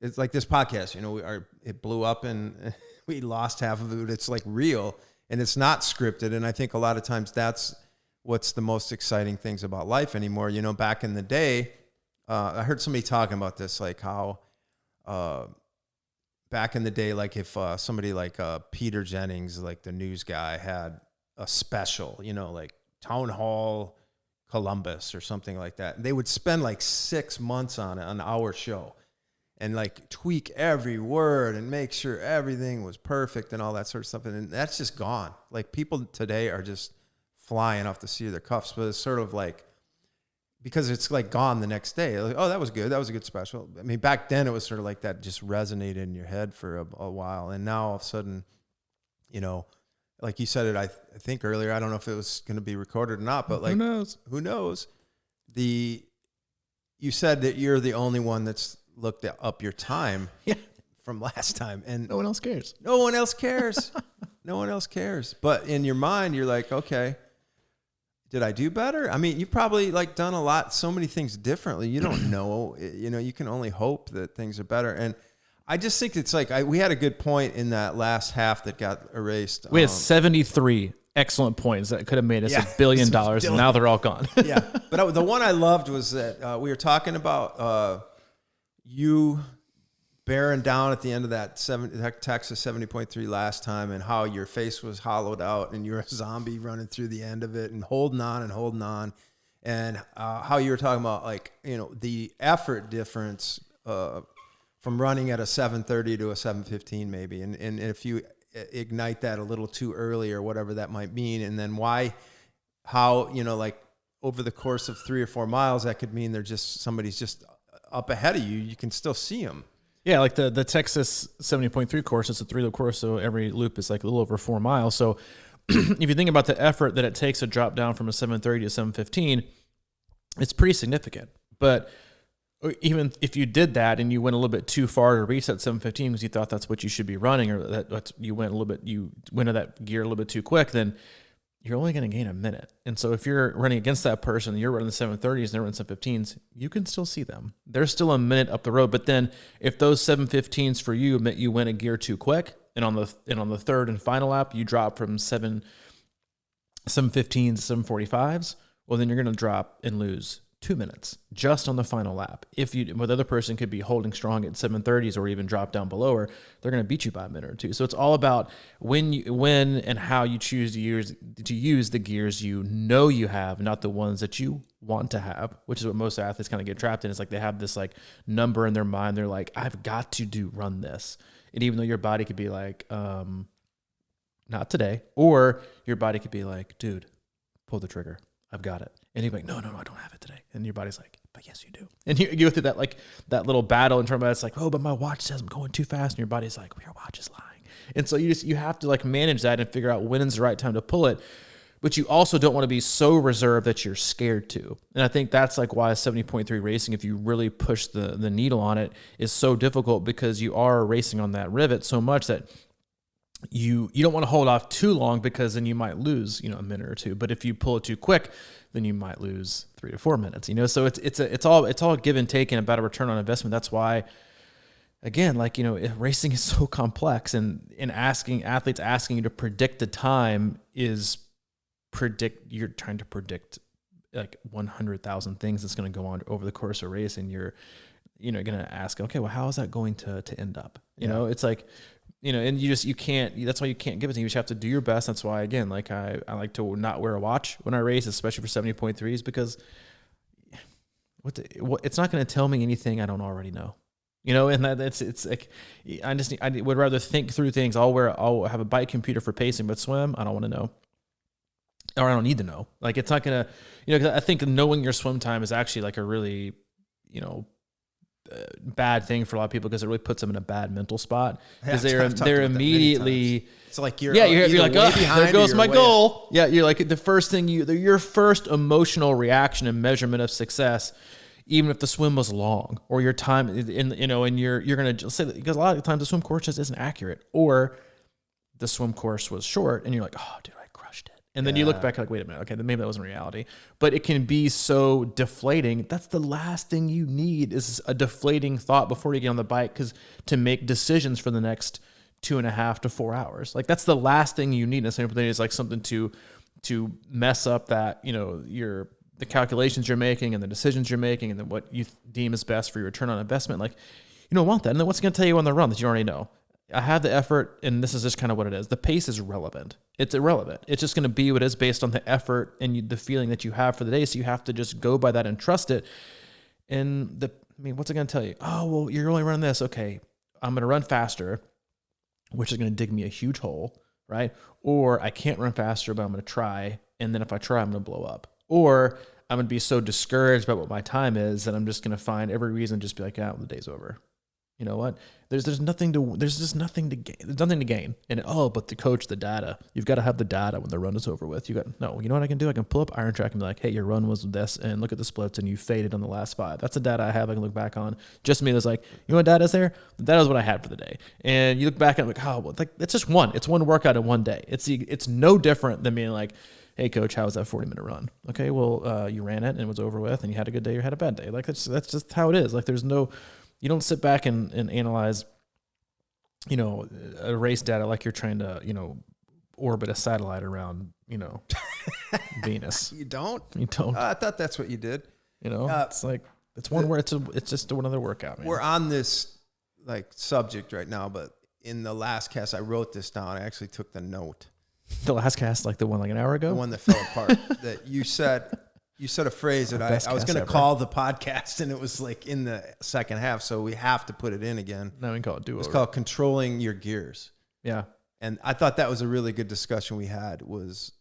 [SPEAKER 1] it's like this podcast, it blew up and we lost half of it. It's like real and it's not scripted. And I think a lot of times that's what's the most exciting things about life anymore. Back in the day, I heard somebody talking about this, like how, back in the day, like if somebody like Peter Jennings, like the news guy, had a special, like Town Hall Columbus or something like that, they would spend like 6 months on it, an hour show, and like tweak every word and make sure everything was perfect and all that sort of stuff. And that's just gone. Like people today are just flying off the seat of their cuffs, but it's sort of like, because it's like gone the next day. Like, oh, that was good. That was a good special. I mean, back then it was sort of like that just resonated in your head for a while. And now all of a sudden, like you said it, I think earlier, I don't know if it was going to be recorded or not, but like, who knows? You said that you're the only one that's looked up your time from last time. And
[SPEAKER 2] no one else cares.
[SPEAKER 1] No one else cares. No one else cares. But in your mind, you're like, okay, did I do better? I mean, you've probably like done so many things differently. You don't know, you can only hope that things are better. And I just think it's like, we had a good point in that last half that got erased.
[SPEAKER 2] We had 73 excellent points that could have made us $1 billion, and now they're all gone.
[SPEAKER 1] Yeah. But the one I loved was that we were talking about you bearing down at the end of that Texas 70.3 last time, and how your face was hollowed out and you're a zombie running through the end of it and holding on, and how you were talking about like, the effort difference from running at a 7:30 to a 7:15 maybe, and if you ignite that a little too early or whatever that might mean, and then how like over the course of 3 or 4 miles that could mean somebody's just up ahead of you. You can still see them.
[SPEAKER 2] Yeah, like the Texas 70.3 course, it's a 3-loop course, so every loop is like a little over 4 miles. So if you think about the effort that it takes to drop down from a 7:30 to 7:15, it's pretty significant. But even if you did that and you went a little bit too far to reach that 7:15 because you thought that's what you should be running, or you went to that gear a little bit too quick, then you're only going to gain a minute. And so if you're running against that person, you're running the 7:30s and they're running 7:15s, you can still see them. They're still a minute up the road. But then if those 7:15s for you meant you went a gear too quick, and on the third and final lap, you drop from 7:15s to 7:45s, well, then you're going to drop and lose 2 minutes just on the final lap. The other person could be holding strong at 7:30s or even drop down below her, they're going to beat you by a minute or two. So it's all about when and how you choose to use the gears you have, not the ones that you want to have, which is what most athletes kind of get trapped in. It's like they have this like number in their mind. They're like, I've got to run this. And even though your body could be like, not today, or your body could be like, dude, pull the trigger. I've got it. And you're like, no, I don't have it today. And your body's like, but yes, you do. And you go through that little battle in terms of it's like, oh, but my watch says I'm going too fast. And your body's like, well, your watch is lying. And so you have to like manage that and figure out when is the right time to pull it. But you also don't want to be so reserved that you're scared to. And I think that's like why 70.3 racing, if you really push the needle on it, is so difficult, because you are racing on that rivet so much that you don't want to hold off too long, because then you might lose, a minute or two. But if you pull it too quick, then you might lose 3 to 4 minutes, So it's all give and take and about a return on investment. That's why, again, racing is so complex, and athletes asking you to predict the time you're trying to predict like 100,000 things that's going to go on over the course of a race. And you're going to ask, okay, well, how is that going to end up? It's like, and you can't, that's why you can't give it to you. You just have to do your best. That's why, again, like I like to not wear a watch when I race, especially for 70.3s, because it's not going to tell me anything I don't already know, and it's like, I would rather think through things. I'll have a bike computer for pacing, but swim, I don't want to know, or I don't need to know. Like, it's not going to, because I think knowing your swim time is actually like a really, bad thing for a lot of people, because it really puts them in a bad mental spot, because they're immediately,
[SPEAKER 1] it's like you're
[SPEAKER 2] like, oh, there goes my goal. Yeah, you're like the first thing your first emotional reaction and measurement of success, even if the swim was long or your time and you're gonna just say that, because a lot of times the swim course just isn't accurate, or the swim course was short and you're like, oh, dude, I crushed it. And then you look back like, wait a minute, okay, then maybe that wasn't reality. But it can be so deflating. That's the last thing you need is a deflating thought before you get on the bike, because to make decisions for the next 2.5 to 4 hours. Like that's the last thing you need. And the thing is like something to mess up that, the calculations you're making and the decisions you're making and then what you deem is best for your return on investment. Like you don't want that. And then what's it going to tell you on the run that you already know? I have the effort, and this is just kind of what it is. The pace is relevant. It's irrelevant. It's just going to be what it is based on the effort and the feeling that you have for the day. So you have to just go by that and trust it. And what's it going to tell you? Oh, well, you're only running this. Okay, I'm going to run faster, which is going to dig me a huge hole, right? Or I can't run faster, but I'm going to try. And then if I try, I'm going to blow up. Or I'm going to be so discouraged about what my time is that I'm just going to find every reason to just be like, the day's over. You know what? There's just nothing to gain. There's nothing to gain. And but the coach, the data, you've got to have the data when the run is over with. You know what I can do? I can pull up Iron Track and be like, hey, your run was this, and look at the splits, and you faded on the last 5. That's the data I have. I can look back on. Just me, that's like, you know what data is there? The data is what I had for the day. And you look back and I'm like, it's just one. It's one workout in one day. It's no different than being like, hey coach, how was that 40-minute run? Okay, well, you ran it and it was over with, and you had a good day or had a bad day. Like that's just how it is. Like you don't sit back and analyze, a race data like you're trying to, orbit a satellite around, Venus.
[SPEAKER 1] You don't?
[SPEAKER 2] You don't.
[SPEAKER 1] I thought that's what you did.
[SPEAKER 2] It's like, it's just another workout, man.
[SPEAKER 1] We're on this subject right now, but in the last cast, I wrote this down. I actually took the note.
[SPEAKER 2] The last cast, like the one like an hour ago?
[SPEAKER 1] The one that fell apart. That you said a phrase that I was going to call the podcast, and it was like in the second half, so we have to put it in again.
[SPEAKER 2] Now we can call it do-over.
[SPEAKER 1] It's called controlling your gears.
[SPEAKER 2] Yeah.
[SPEAKER 1] And I thought that was a really good discussion we had, was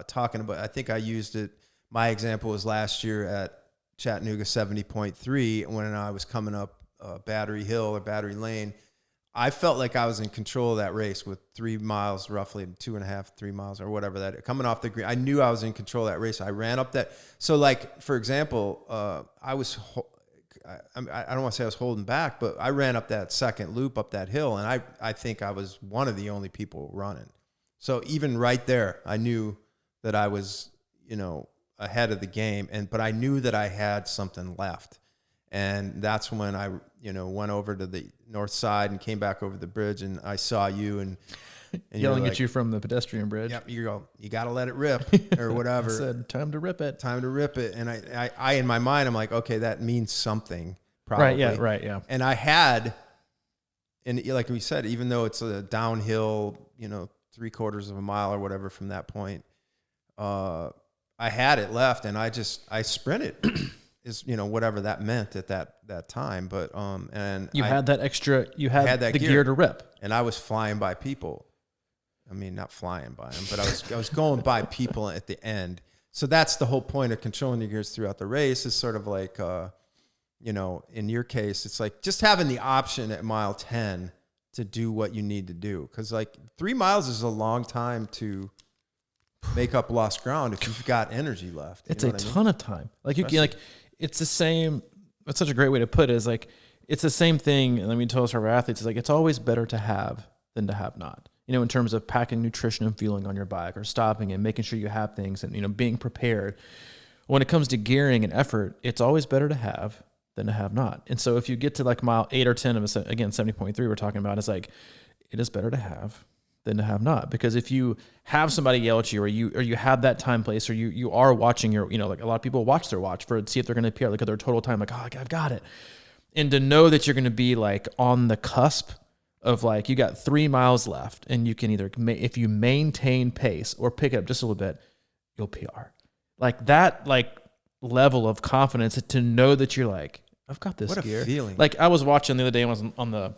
[SPEAKER 1] talking about, I think I used it, my example was last year at Chattanooga 70.3 when I was coming up Battery Hill or Battery Lane. I felt like I was in control of that race with 3 miles, roughly 2.5, 3 miles or whatever that, coming off the green. I knew I was in control of that race. I ran up that. So like, for example, I don't want to say I was holding back, but I ran up that second loop up that hill, and I think I was one of the only people running. So even right there, I knew that I was, ahead of the game, but I knew that I had something left. And that's when I, went over to the north side and came back over the bridge, and I saw you and
[SPEAKER 2] yelling at you from the pedestrian bridge.
[SPEAKER 1] Yep, you got to let it rip or whatever.
[SPEAKER 2] I said, time to rip it.
[SPEAKER 1] Time to rip it. And I in my mind, I'm like, okay, that means something probably.
[SPEAKER 2] Right, yeah.
[SPEAKER 1] And I had, and like we said, even though it's a downhill, 3/4 of a mile or whatever from that point, I had it left, and I sprinted. Is whatever that meant at that time, but and
[SPEAKER 2] you had that extra, you had the gear to rip,
[SPEAKER 1] and I was flying by people. I mean, not flying by them, but I was going by people at the end. So that's the whole point of controlling your gears throughout the race, is sort of like in your case, it's like just having the option at mile 10 to do what you need to do, because like 3 miles is a long time to make up lost ground if you've got energy left.
[SPEAKER 2] It's a ton of time. Like you can, like. It's the same. That's such a great way to put it. Is like, it's the same thing. And we tell us our athletes, is like, it's always better to have than to have not, in terms of packing nutrition and fueling on your bike, or stopping and making sure you have things, and, being prepared. When it comes to gearing and effort, it's always better to have than to have not. And so if you get to like mile 8 or 10 of again, 70.3 we're talking about, it's like, it is better to have than to have not. Because if you have somebody yell at you, or you have that time place, or you are watching your, like a lot of people watch their watch to see if they're going to appear, look at their total time, like, oh, I've got it. And to know that you're going to be like on the cusp of like, you got 3 miles left, and you can either, if you maintain pace or pick it up just a little bit, you'll PR. Like that, like level of confidence to know that you're like, I've got this gear. What a feeling. Like I was watching the other day, I was on the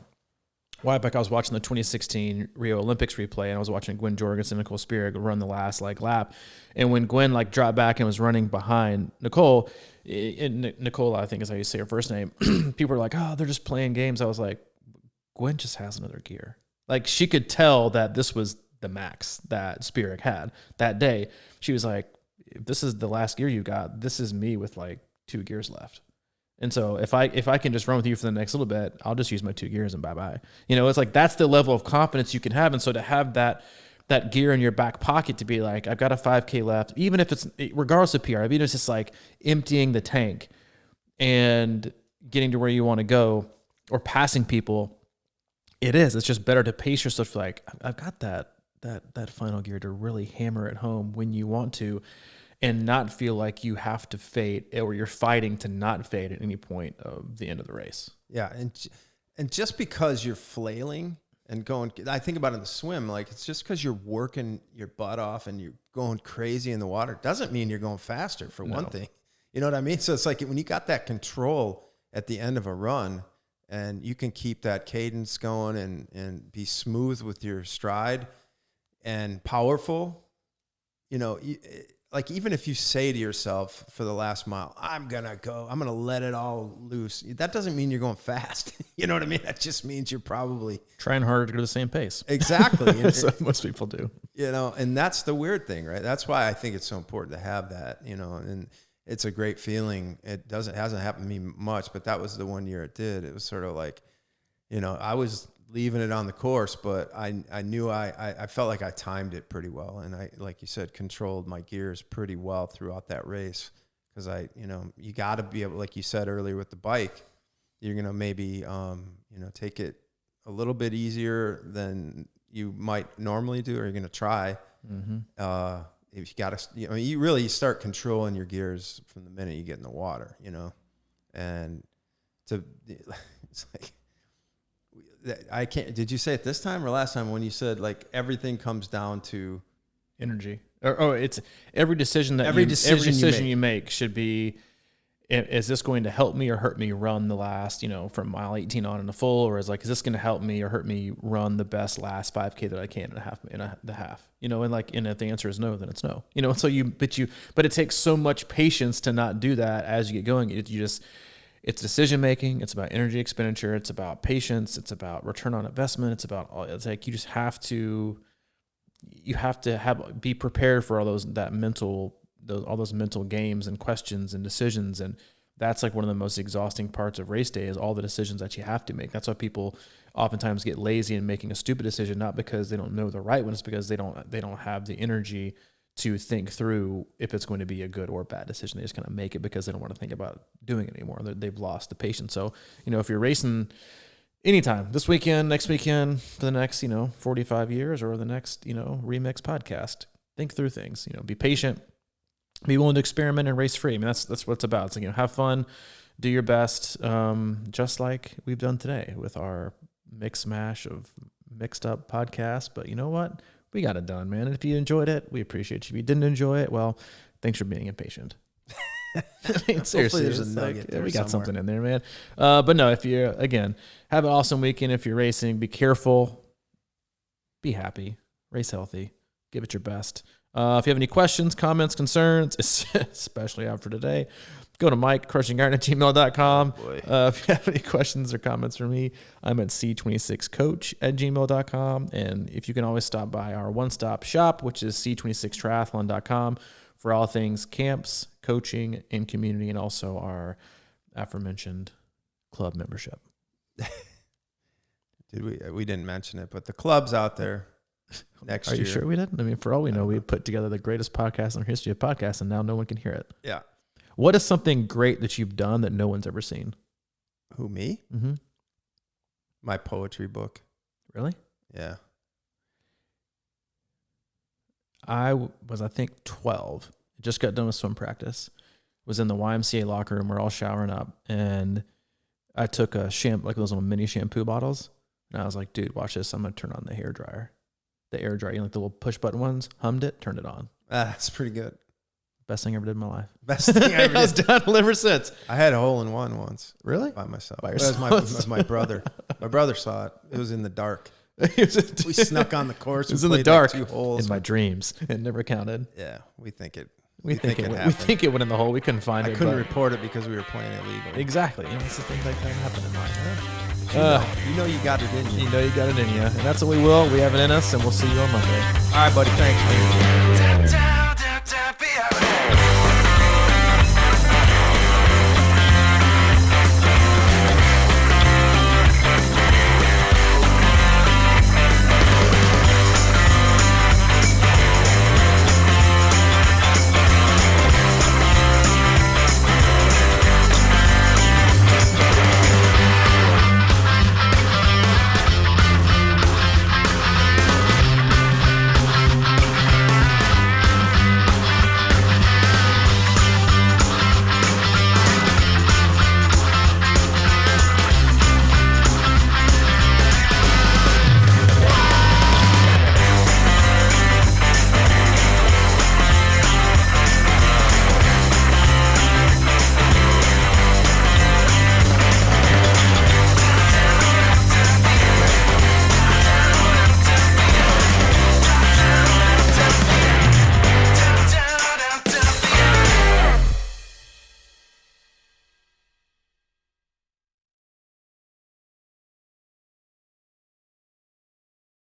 [SPEAKER 2] Wyback, I was watching the 2016 Rio Olympics replay, and I was watching Gwen Jorgensen and Nicole Spirig run the last lap. And when Gwen dropped back and was running behind Nicole, Nicole, I think is how you say her first name, people were like, oh, they're just playing games. I was like, Gwen just has another gear. Like she could tell that this was the max that Spirig had that day. She was like, if this is the last gear you got, this is me with like 2 gears left. And so if I can just run with you for the next little bit, I'll just use my 2 gears and bye-bye. It's like, that's the level of confidence you can have. And so to have that that gear in your back pocket to be like, I've got a 5K left, even if it's regardless of PR, even if it's just like emptying the tank and getting to where you want to go or passing people. It's just better to pace yourself. Like, I've got that final gear to really hammer it home when you want to, and not feel like you have to fade or you're fighting to not fade at any point of the end of the race.
[SPEAKER 1] Yeah. And just because you're flailing and going, I think about it in the swim, like it's just because you're working your butt off and you're going crazy in the water doesn't mean you're going faster for one thing. You know what I mean? So it's like when you got that control at the end of a run and you can keep that cadence going and be smooth with your stride and powerful, you know, like even if you say to yourself for the last mile, I'm going to let it all loose. That doesn't mean you're going fast. You know what I mean? That just means you're probably
[SPEAKER 2] trying harder to go the same pace.
[SPEAKER 1] Exactly.
[SPEAKER 2] That's what most people do.
[SPEAKER 1] You know, and that's the weird thing, right? That's why I think it's so important to have that, you know, and it's a great feeling. It hasn't happened to me much, but that was the one year it did. It was sort of like, you know, I was leaving it on the course, but I knew I felt like I timed it pretty well. And I, like you said, controlled my gears pretty well throughout that race. Cause you gotta be able, like you said earlier with the bike, you're going to maybe, take it a little bit easier than you might normally do, or you're going to try. Mm-hmm. If you got to, you start controlling your gears from the minute you get in the water, you know, and it's like, I can't, did you say it this time or last time when you said like everything comes down to
[SPEAKER 2] energy? It's every decision you make should be, is this going to help me or hurt me run the last, from mile 18 on in a full, or is this going to help me or hurt me run the best last 5K that I can in the half, and if the answer is no, then it's no, so but it takes so much patience to not do that as you get going. It's decision making. It's about energy expenditure. It's about patience. It's about return on investment. It's like you just have to be prepared for all those mental games and questions and decisions. And that's like one of the most exhausting parts of race day is all the decisions that you have to make. That's why people oftentimes get lazy in making a stupid decision, not because they don't know the right one, it's because they don't have the energy to think through if it's going to be a good or bad decision. They just kind of make it because they don't want to think about doing it anymore. They've lost the patience. So, if you're racing anytime, this weekend, next weekend, for the next, 45 years or the next, Remix podcast, think through things, be patient, be willing to experiment and race free. I mean, that's what it's about. It's like, have fun, do your best, just like we've done today with our mix mash of mixed up podcasts. But you know what? We got it done, man. And if you enjoyed it, we appreciate you. If you didn't enjoy it, well, thanks for being impatient. I mean, seriously,
[SPEAKER 1] there's a nugget there.
[SPEAKER 2] We got something in there, man. But no, if you have an awesome weekend. If you're racing, be careful, be happy, race healthy, give it your best. If you have any questions, comments, concerns, especially after today, go to mike@crushinggarden@gmail.com. If you have any questions or comments for me, I'm at c26coach@gmail.com. And if you can always stop by our one-stop shop, which is c26triathlon.com, for all things camps, coaching, and community, and also our aforementioned club membership.
[SPEAKER 1] We didn't mention it, but the club's out there next year.
[SPEAKER 2] Are you sure we didn't? I mean, for all we know, we put together the greatest podcast in the history of podcasts, and now no one can hear it.
[SPEAKER 1] Yeah.
[SPEAKER 2] What is something great that you've done that no one's ever seen?
[SPEAKER 1] Who, me?
[SPEAKER 2] Mm-hmm.
[SPEAKER 1] My poetry book.
[SPEAKER 2] Really?
[SPEAKER 1] Yeah.
[SPEAKER 2] I was, 12. Just got done with swim practice. Was in the YMCA locker room. We're all showering up, and I took a like those little mini shampoo bottles, and I was like, "Dude, watch this! I'm gonna turn on the hair dryer, the air dryer, like the little push button ones." Hummed it, turned it on.
[SPEAKER 1] That's pretty good.
[SPEAKER 2] Best thing I ever did in my life.
[SPEAKER 1] Best thing I ever did.
[SPEAKER 2] I was done ever since.
[SPEAKER 1] I had a hole in one once.
[SPEAKER 2] Really?
[SPEAKER 1] By myself.
[SPEAKER 2] By yourself?
[SPEAKER 1] It was my brother. My brother saw it. It was in the dark. We snuck on the course.
[SPEAKER 2] It was in the dark.
[SPEAKER 1] Like 2 holes.
[SPEAKER 2] In my dreams. It never counted.
[SPEAKER 1] Yeah, we think it.
[SPEAKER 2] We think it went in the hole. We couldn't find it.
[SPEAKER 1] I couldn't report it because we were playing illegally.
[SPEAKER 2] Exactly. It's the things like that happen in life.
[SPEAKER 1] You know you got it in you.
[SPEAKER 2] You know you got it in you. And that's what we will. We have it in us, and we'll see you on Monday.
[SPEAKER 1] All right, buddy. Thanks, man.